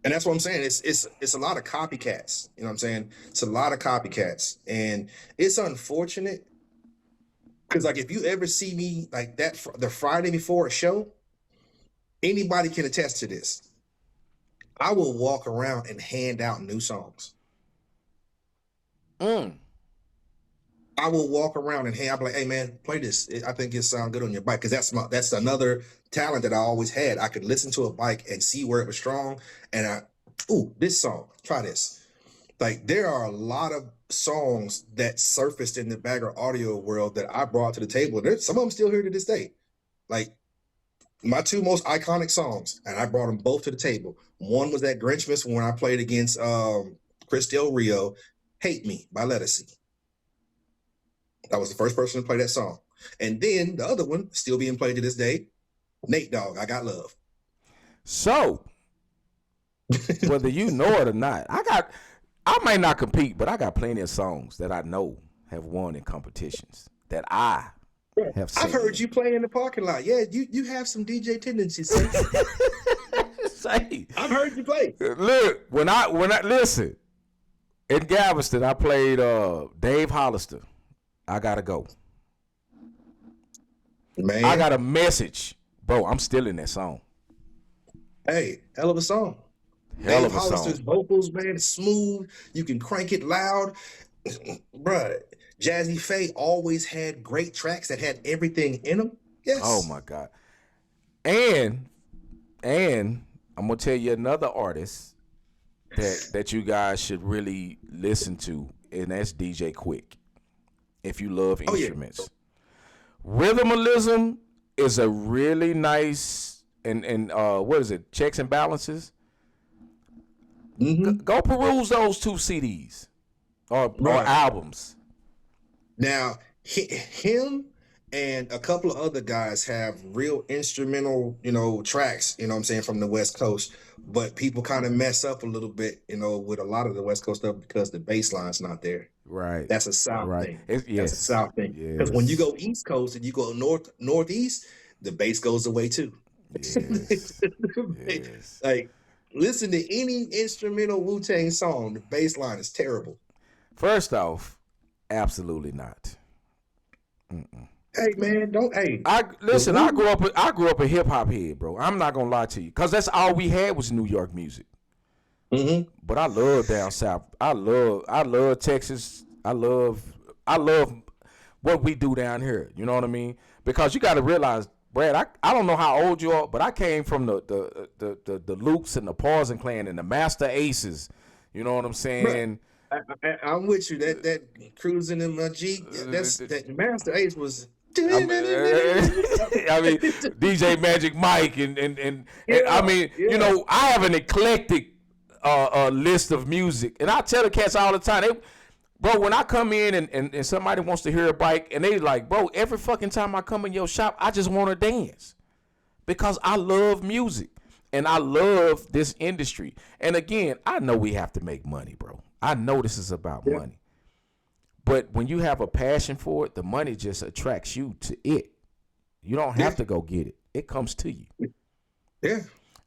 And that's what I'm saying. It's a lot of copycats. You know what I'm saying? It's a lot of copycats. And it's unfortunate because, like, if you ever see me like that the Friday before a show, anybody can attest to this. I will walk around and hand out new songs. I will walk around and I'll be like, hey man, play this. I think it sounds good on your bike. Cause that's another talent that I always had. I could listen to a bike and see where it was strong. And this song, try this. Like there are a lot of songs that surfaced in the bagger audio world that I brought to the table. There's some of them still here to this day. Like my 2 most iconic songs, and I brought them both to the table. One was that Grinchmas when I played against Chris Del Rio, Hate Me by Lettucey. I was the first person to play that song. And then the other one, still being played to this day, Nate Dogg, I Got Love. So, whether you know it or not, I might not compete, but I got plenty of songs that I know have won in competitions that I have seen. I've heard you play in the parking lot. Yeah, you have some DJ tendencies. Say, I've heard you play. Look, when I listen, in Galveston, I played Dave Hollister. I Gotta Go. Man. I got a message. Bro, I'm still in that song. Hey, hell of a song. Hell Dave of a Hollister's song. vocals, man, smooth. You can crank it loud. Bruh, Jazzy Faye always had great tracks that had everything in them. Oh Yes. my God. And I'm gonna tell you another artist that you guys should really listen to, and that's DJ Quick. If you love Oh, yeah. instruments, Rhythmalism is a really nice and what is it? Checks and Balances. Mm-hmm. Go peruse those 2 CDs or Right. albums. Now, him and a couple of other guys have real instrumental, tracks, what I'm saying, from the West Coast. But people kind of mess up a little bit, with a lot of the West Coast stuff because the bass line's not there. Right. That's a South Right. thing. Yes. That's a South thing. Because when you go East Coast and you go Northeast, the bass goes away too. Yes. Yes. Like, listen to any instrumental Wu-Tang song, the bass line is terrible. First off, absolutely not. Hey man, I grew up a hip hop head, bro. I'm not gonna lie to you, cause that's all we had was New York music. Mm-hmm. But I love down south. I love Texas. I love what we do down here. You know what I mean? Because you got to realize, Brad. I don't know how old you are, but I came from the Lukes and the Parsons Clan and the Master Aces. You know what I'm saying? I'm with you. That cruising in my Jeep. That Master Ace was. I mean, DJ Magic Mike and I mean, I have an eclectic list of music, and I tell the cats all the time, bro, when I come in and somebody wants to hear a bike, and they like, bro, every fucking time I come in your shop, I just want to dance because I love music and I love this industry. And again, I know we have to make money, bro. I know this is about money. But when you have a passion for it, the money just attracts you to it. You don't have to go get it. It comes to you. Yeah.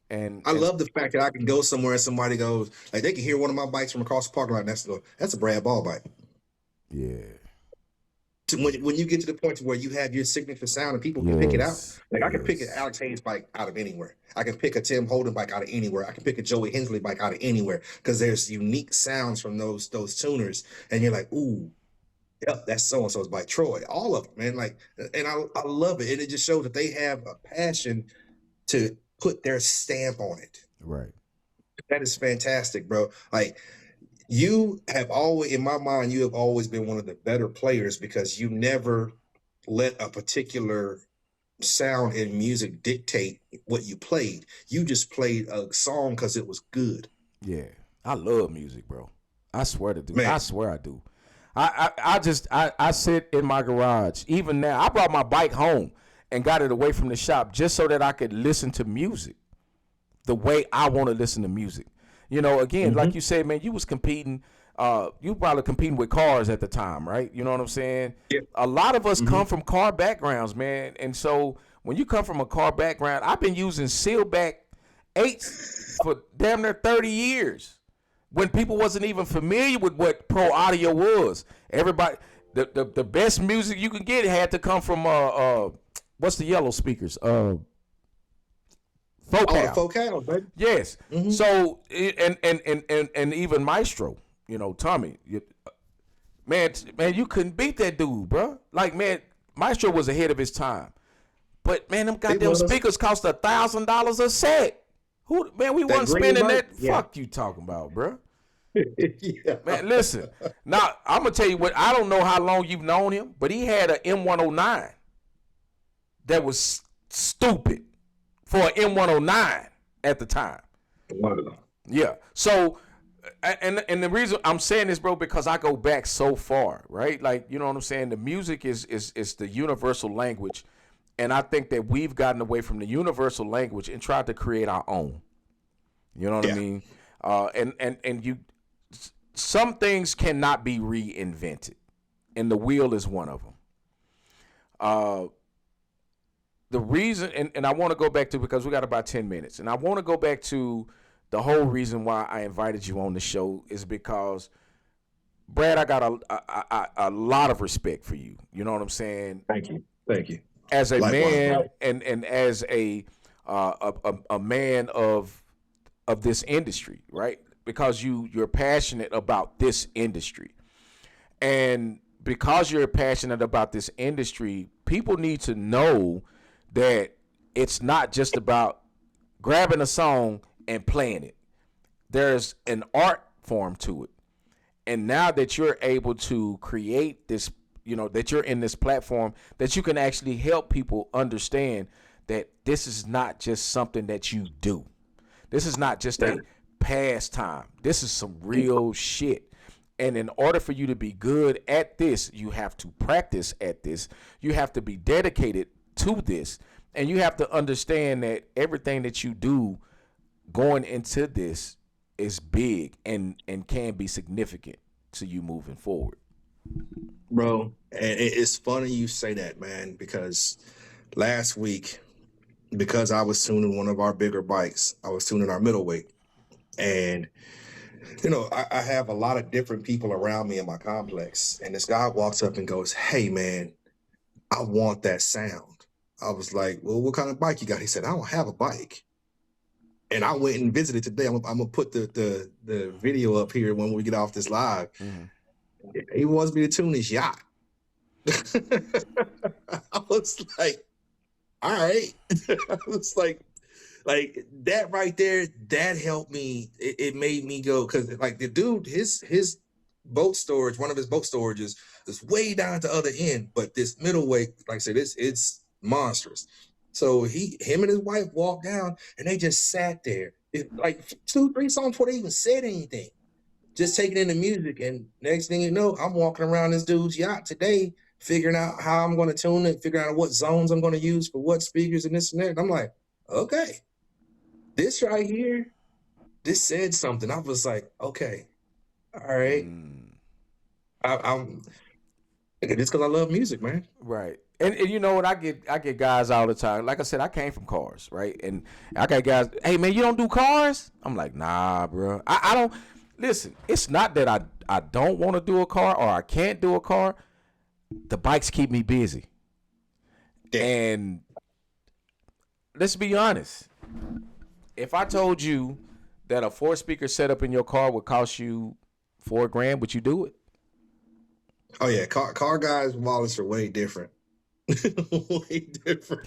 And I love the fact that I can go somewhere and somebody goes, like, they can hear one of my bikes from across the parking lot next door. That's a Brad Ball bike. Yeah. When you get to the point to where you have your signature sound and people can pick it out, like I can pick an Alex Hayes bike out of anywhere. I can pick a Tim Holden bike out of anywhere. I can pick a Joey Hensley bike out of anywhere because there's unique sounds from those tuners, and you're like, ooh, yep, that's so and so's bike. Troy, all of them, man. Like, and I love it, and it just shows that they have a passion to put their stamp on it. Right. That is fantastic, bro. Like, you have always, in my mind, you have always been one of the better players because you never let a particular sound in music dictate what you played. You just played a song because it was good. Yeah. I love music, bro. I swear to do. Man. I swear I do. I sit in my garage. Even now, I brought my bike home and got it away from the shop just so that I could listen to music the way I want to listen to music. You know, again, like you said, man, you was competing. You probably competing with cars at the time, right? You know what I'm saying? Yeah. A lot of us come from car backgrounds, man. And so when you come from a car background, I've been using Sealback 8s for damn near 30 years. When people wasn't even familiar with what pro audio was. Everybody, the best music you can get had to come from what's the yellow speakers? Focal. Oh, Focal, baby. Yes. So and even Maestro, you know, Tommy, man, you couldn't beat that dude, bro. Like, man, Maestro was ahead of his time. But man, them goddamn speakers cost $1,000 a set. Man, we wasn't spending that. Yeah. Fuck you talking about, bro. Yeah. Man, listen. Now, I'm going to tell you what. I don't know how long you've known him, but he had an M109 that was stupid for an M109 at the time. Wow. Yeah. So, and the reason I'm saying this, bro, because I go back so far, right? Like, you know what I'm saying? The music is the universal language. And I think that we've gotten away from the universal language and tried to create our own. You know what I mean? And you, some things cannot be reinvented, and the wheel is one of them. The reason, and I want to go back to, because we got about 10 minutes, and I want to go back to the whole reason why I invited you on the show is because, Brad, I got a lot of respect for you. You know what I'm saying? Thank you. As a Likewise, man, bro. and as a man of of this industry, right? Because you're passionate about this industry. And because you're passionate about this industry, people need to know that it's not just about grabbing a song and playing it. There's an art form to it. And now that you're able to create this, that you're in this platform, that you can actually help people understand that this is not just something that you do. This is not just a pastime. This is some real shit. And in order for you to be good at this, you have to practice at this. You have to be dedicated to this. And you have to understand that everything that you do going into this is big and can be significant to you moving forward. Bro, and it's funny you say that, man, because last week, because I was tuning one of our bigger bikes, I was tuning our middleweight. And, I have a lot of different people around me in my complex. And this guy walks up and goes, "Hey, man, I want that sound." I was like, "Well, what kind of bike you got?" He said, "I don't have a bike." And I went and visited today. I'm going to put the video up here when we get off this live. Mm-hmm. He wants me to tune his yacht. I was like, all right. I was like that right there, that helped me. It made me go, because like the dude, his boat storage, one of his boat storages is way down at the other end. But this middleweight, like I said, it's monstrous. So him and his wife walked down and they just sat there. Like 2-3 songs before they even said anything. Just taking in the music, and next thing you know, I'm walking around this dude's yacht today, figuring out how I'm going to tune it, figuring out what zones I'm going to use for what speakers and this and that. And I'm like, okay, this right here, this said something. I was like, okay, all right. I'm it's because I love music, man. Right. And you know what, I get guys all the time. Like I said, I came from cars, right? And I got guys, "Hey man, you don't do cars?" I'm like, "Nah, bro. I don't." Listen, it's not that I don't want to do a car or I can't do a car. The bikes keep me busy. Yeah. And let's be honest. If I told you that a 4-speaker setup in your car would cost you $4,000, would you do it? Oh yeah, car guys' wallets are way different. Way different.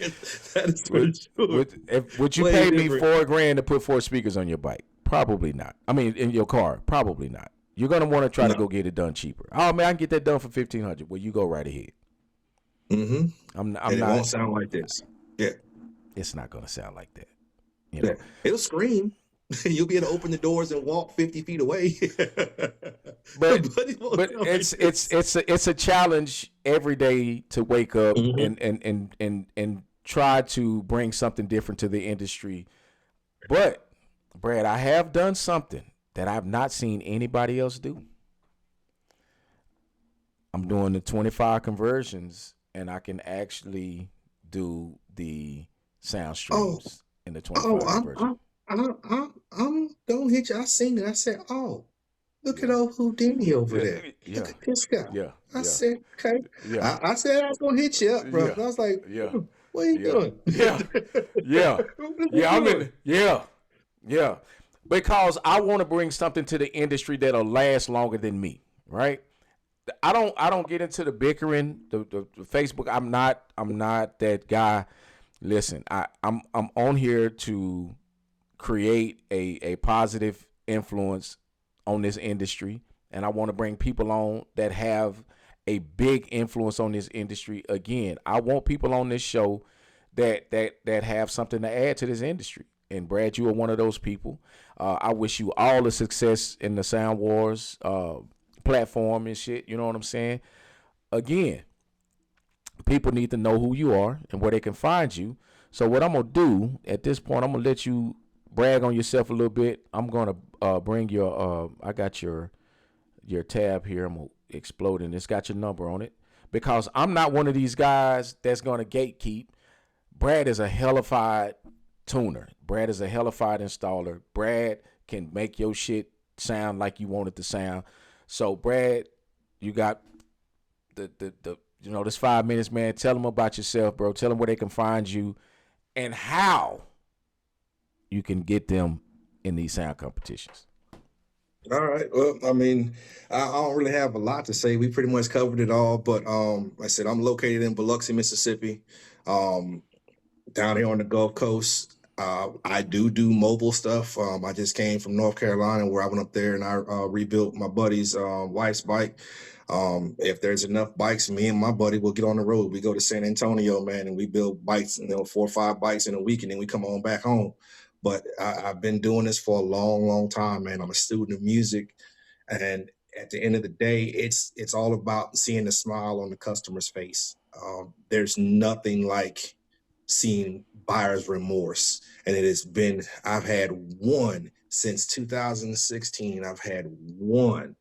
That is for sure. Would you pay me $4,000 to put 4 speakers on your bike? Probably not. I mean, in your car, probably not. You're gonna want to try to go get it done cheaper. Oh man, I can get that done for $1,500. Well, you go right ahead. Mm-hmm. I'm and it not, won't sound like this. Yeah, it's not gonna sound like that. You know? Yeah. It'll scream. You'll be able to open the doors and walk 50 feet away. but it's a challenge every day to wake up and try to bring something different to the industry. But Brad, I have done something that I've not seen anybody else do. I'm doing the 25 conversions, and I can actually do the sound streams in the 25 conversions. I'm gonna hit you. I seen it. I said, "Oh, look at old Houdini over there. Look at this guy." I said, "Okay." I said I was gonna hit you up, bro. I was like, "What are you doing?" Yeah. Because I want to bring something to the industry that'll last longer than me, right? I don't get into the bickering, the Facebook. I'm not that guy. Listen, I'm on here to create a positive influence on this industry, and I want to bring people on that have a big influence on this industry. Again, I want people on this show that have something to add to this industry. And Brad, you are one of those people. I wish you all the success in the Sound Wars platform and shit. You know what I'm saying? Again, people need to know who you are and where they can find you. So what I'm going to do at this point, I'm going to let you brag on yourself a little bit. I'm going to bring your, I got your tab here. I'm going to explode and it's got your number on it, because I'm not one of these guys that's going to gatekeep. Brad is a hellified tuner. Brad is a hellified installer. Brad can make your shit sound like you want it to sound. So Brad, you got the this 5 minutes, man. Tell them about yourself, bro. Tell them where they can find you and how you can get them in these sound competitions? All right. Well, I mean, I don't really have a lot to say. We pretty much covered it all. But like I said, I'm located in Biloxi, Mississippi, down here on the Gulf Coast. I do mobile stuff. I just came from North Carolina, where I went up there and I rebuilt my buddy's wife's bike. If there's enough bikes, me and my buddy will get on the road. We go to San Antonio, man, and we build bikes, 4 or 5 bikes in a week, and then we come on back home. But I've been doing this for a long, long time, man. I'm a student of music, and at the end of the day, it's all about seeing the smile on the customer's face. There's nothing like seeing buyer's remorse, and I've had one since 2016. I've had one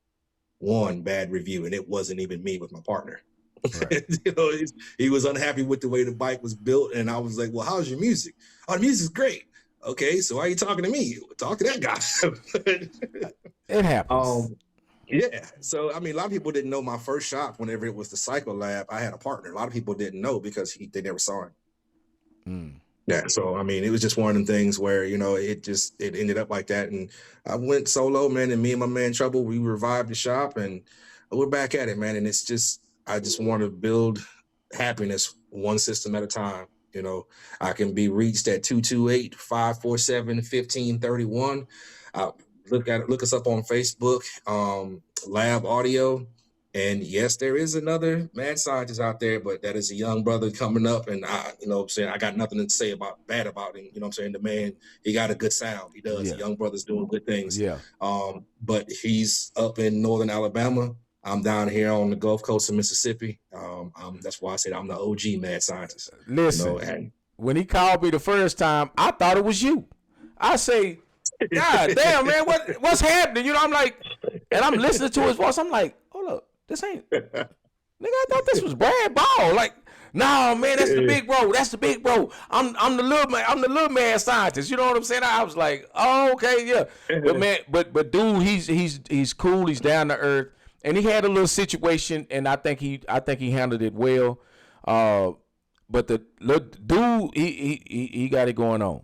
bad review, and it wasn't even me, with my partner. Right. He was unhappy with the way the bike was built, and I was like, well, how's your music? Oh, the music's great. Okay, so why are you talking to me? Talk to that guy. It happens. Yeah. So, I mean, a lot of people didn't know my first shop, whenever it was the Cycle Lab, I had a partner. A lot of people didn't know because they never saw him. Yeah. So, I mean, it was just one of them things where, it ended up like that. And I went solo, man, and me and my man Trouble, we revived the shop, and we're back at it, man. And I just want to build happiness one system at a time. I can be reached at 228-547-1531. Look us up on Facebook, Lab Audio. And yes, there is another mad scientist out there, but that is a young brother coming up. And I got nothing to say bad about him. The man, he got a good sound. He does. Yeah. Young brother's doing good things. Yeah. But he's up in Northern Alabama. I'm down here on the Gulf Coast of Mississippi. That's why I said I'm the OG mad scientist. Listen, when he called me the first time, I thought it was you. I say, God damn, man, what's happening? I'm like, and I'm listening to his voice. I'm like, hold up, this ain't, nigga, I thought this was Brad Ball. Like, no, man, that's the big bro. That's the big bro. I'm the little man. I'm the little mad scientist. You know what I'm saying? I was like, oh, okay, yeah. But man, but dude, he's cool. He's down to earth. And he had a little situation, and I think he handled it well. But the little dude, he got it going on.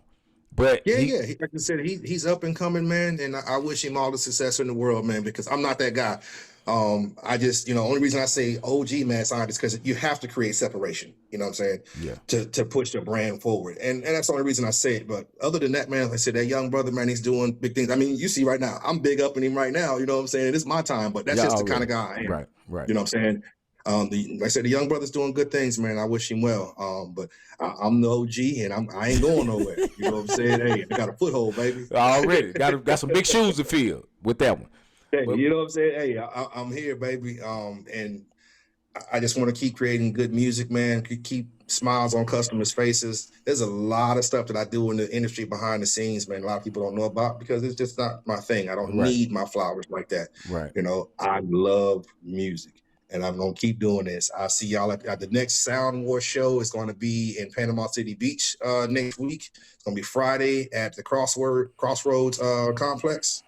But like I said, he's up and coming, man, and I wish him all the success in the world, man, because I'm not that guy. I just, only reason I say OG mad scientist because you have to create separation. You know what I'm saying? Yeah. To push your brand forward, and that's the only reason I say it. But other than that, man, like I said, that young brother, man, he's doing big things. I mean, you see right now, I'm big up in him right now. You know what I'm saying? It's my time, but that's just the kind of guy I am. Right. You know what I'm saying? Like I said, the young brother's doing good things, man. I wish him well. But I'm the OG, and I ain't going nowhere. You know what I'm saying? Hey, I got a foothold, baby. Already got some big shoes to fill with that one. Hey, you know what I'm saying? Hey, I'm here, baby. And I just want to keep creating good music, man. Keep smiles on customers' faces. There's a lot of stuff that I do in the industry behind the scenes, man. A lot of people don't know about because it's just not my thing. I don't need my flowers like that. Right. I love music, and I'm going to keep doing this. I'll see y'all at the next Sound War show. It's going to be in Panama City Beach next week. It's going to be Friday at the Crossroads Complex.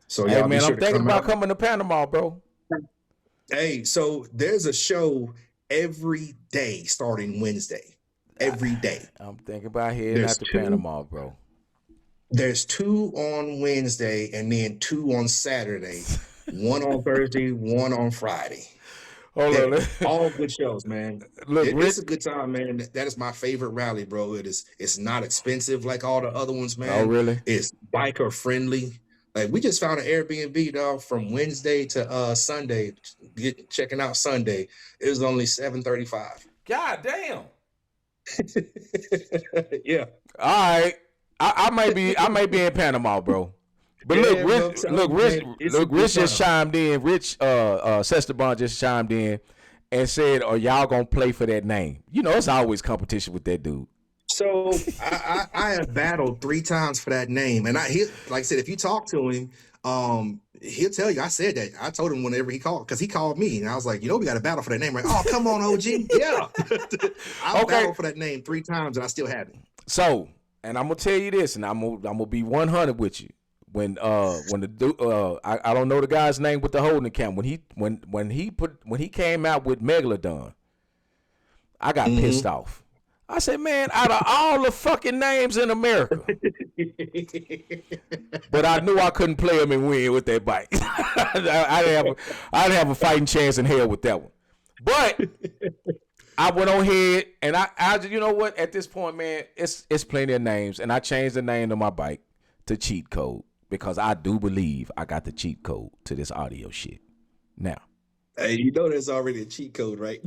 So, hey, man, I'm thinking about coming to Panama, bro. Hey, so there's a show every day starting Wednesday. Every day. I'm thinking about heading out to Panama, bro. There's 2 on Wednesday and then 2 on Saturday. 1 on Thursday, 1 on Friday. Hold on. All good shows, man. Look, it's a good time, man. That is my favorite rally, bro. It's not expensive like all the other ones, man. Oh, really? It's biker friendly. Like, we just found an Airbnb, dog, from Wednesday to Sunday. Checking out Sunday. It was only $735. God damn. Yeah. All right. I might be in Panama, bro. But Rich just chimed in. Rich Sesteban just chimed in and said, "Are y'all gonna play for that name?" It's always competition with that dude. So I have battled 3 times for that name, and like I said, if you talk to him, he'll tell you. I said that. I told him whenever he called, because he called me, and I was like, we got to battle for that name, right? Oh, come on, OG, yeah. I've battled for that name 3 times, and I still haven't. So, and I'm gonna tell you this, and I'm gonna be 100 with you. When the dude, I don't know the guy's name with the holding account. When he came out with Megalodon, I got pissed off. I said, man, out of all the fucking names in America. But I knew I couldn't play him and win with that bike. I didn't have a fighting chance in hell with that one. But I went on ahead and I you know what? At this point, man, it's plenty of names, and I changed the name of my bike to Cheat Code because I do believe I got the cheat code to this audio shit. Now, hey, you know there's already a cheat code, right?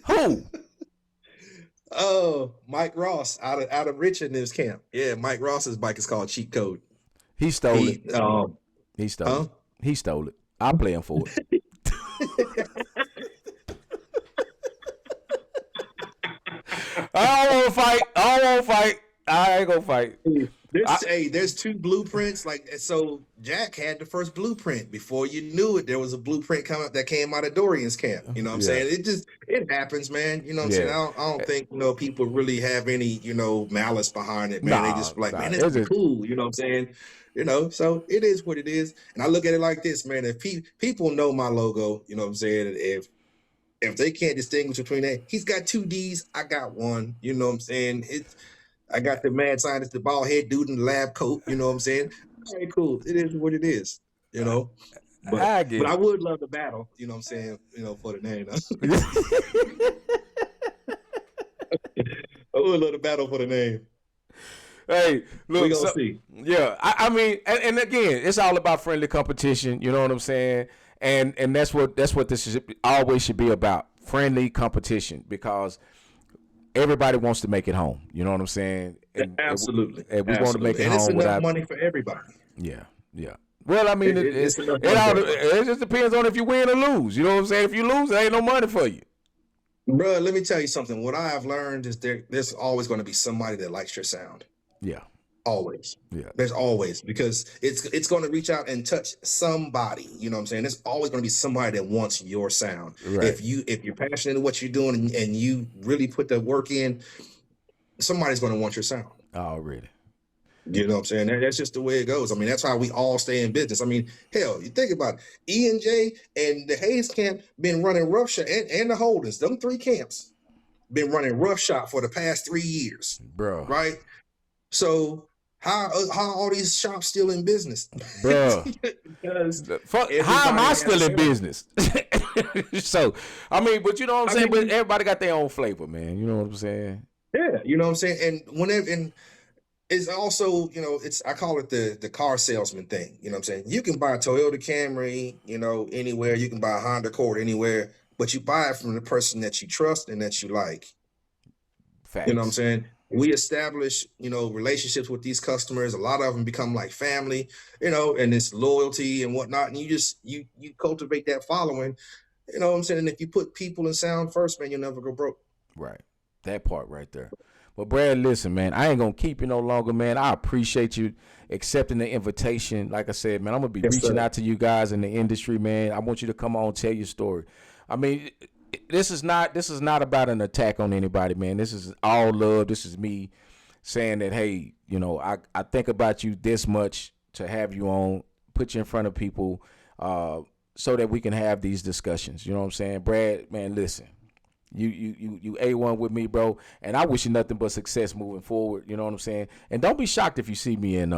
Who? Oh, Mike Ross out of Rich in this camp. Yeah, Mike Ross's bike is called Cheat Code. He stole it. He stole it. He stole it. I'm playing for it. I don't want to fight. I ain't gonna fight. There's two blueprints. Like, so Jack had the first blueprint. Before you knew it, there was a blueprint that came out of Dorian's camp. You know what I'm saying? It happens, man. You know what I'm saying? I don't think, people really have any, malice behind it, man. They just like, man, this is cool. You know what I'm saying? So it is what it is. And I look at it like this, man. If people know my logo, you know what I'm saying? If they can't distinguish between that, he's got 2 D's, I got 1. You know what I'm saying? I got the mad scientist, the bald head dude in the lab coat. You know what I'm saying? All right, cool. It is what it is. But I would love the battle. You know what I'm saying? For the name. I would love the battle for the name. Hey, look, we gonna see. Yeah, I mean, and again, it's all about friendly competition. You know what I'm saying? And that's what this always should be about, friendly competition, because everybody wants to make it home. You know what I'm saying? Absolutely. And we want to make it and home it's enough without money for everybody. Yeah. Well, I mean, it just depends on if you win or lose. You know what I'm saying? If you lose, there ain't no money for you. Bro, let me tell you something. What I have learned is there's always going to be somebody that likes your sound. Yeah. Always. Yeah. There's always, because it's going to reach out and touch somebody. You know what I'm saying? There's always going to be somebody that wants your sound. Right. If you're passionate in what you're doing and you really put the work in, somebody's going to want your sound. Already. You know what I'm saying? That's just the way it goes. I mean, that's how we all stay in business. I mean, hell, you think about it. E&J and the Hayes camp been running roughshod, and the Holdens, them 3 camps, been running roughshod for the past 3 years. Bro. Right? So how all these shops still in business? Bro. How am I still in business? So, I mean, but you know what I'm saying? But everybody got their own flavor, man. You know what I'm saying? Yeah, you know what I'm saying? And it's also, I call it the car salesman thing. You know what I'm saying? You can buy a Toyota Camry, anywhere. You can buy a Honda Accord anywhere, but you buy it from the person that you trust and that you like. Facts. You know what I'm saying? We establish, relationships with these customers. A lot of them become like family, and it's loyalty and whatnot. And you cultivate that following, you know what I'm saying? And if you put people and sound first, man, you'll never go broke. Right. That part right there. But Brad, listen, man, I ain't going to keep you no longer, man. I appreciate you accepting the invitation. Like I said, man, I'm going to be reaching out to you guys in the industry, man. I want you to come on, tell your story. I mean, this is not about an attack on anybody, man. This is all love. This is me saying that, hey, I think about you this much to have you on, put you in front of people so that we can have these discussions. You know what I'm saying? Brad, man, listen. You A1 with me, bro, and I wish you nothing but success moving forward. You know what I'm saying? And don't be shocked if you see me in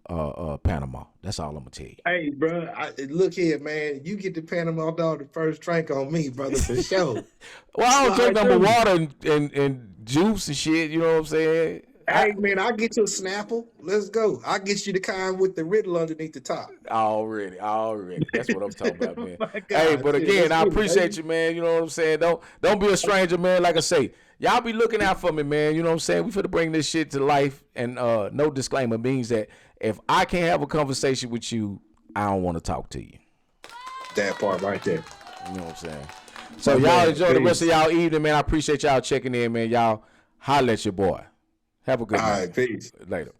Panama. That's all I'm gonna tell you. Hey, bro, look here, man. You get the Panama dog the first drink on me, brother, for sure. Well, I don't drink number water and juice and shit. You know what I'm saying? Hey, man, I'll get you a Snapple. Let's go. I'll get you the kind with the riddle underneath the top. Already. That's what I'm talking about, man. Hey, but again, I appreciate you, man. You know what I'm saying? Don't be a stranger, man. Like I say, y'all be looking out for me, man. You know what I'm saying? We finna bring this shit to life. And no disclaimer means that if I can't have a conversation with you, I don't want to talk to you. That part right there. You know what I'm saying? So y'all enjoy the rest of y'all evening, man. I appreciate y'all checking in, man. Y'all holla at your boy. Have a good night. All right, peace. Later.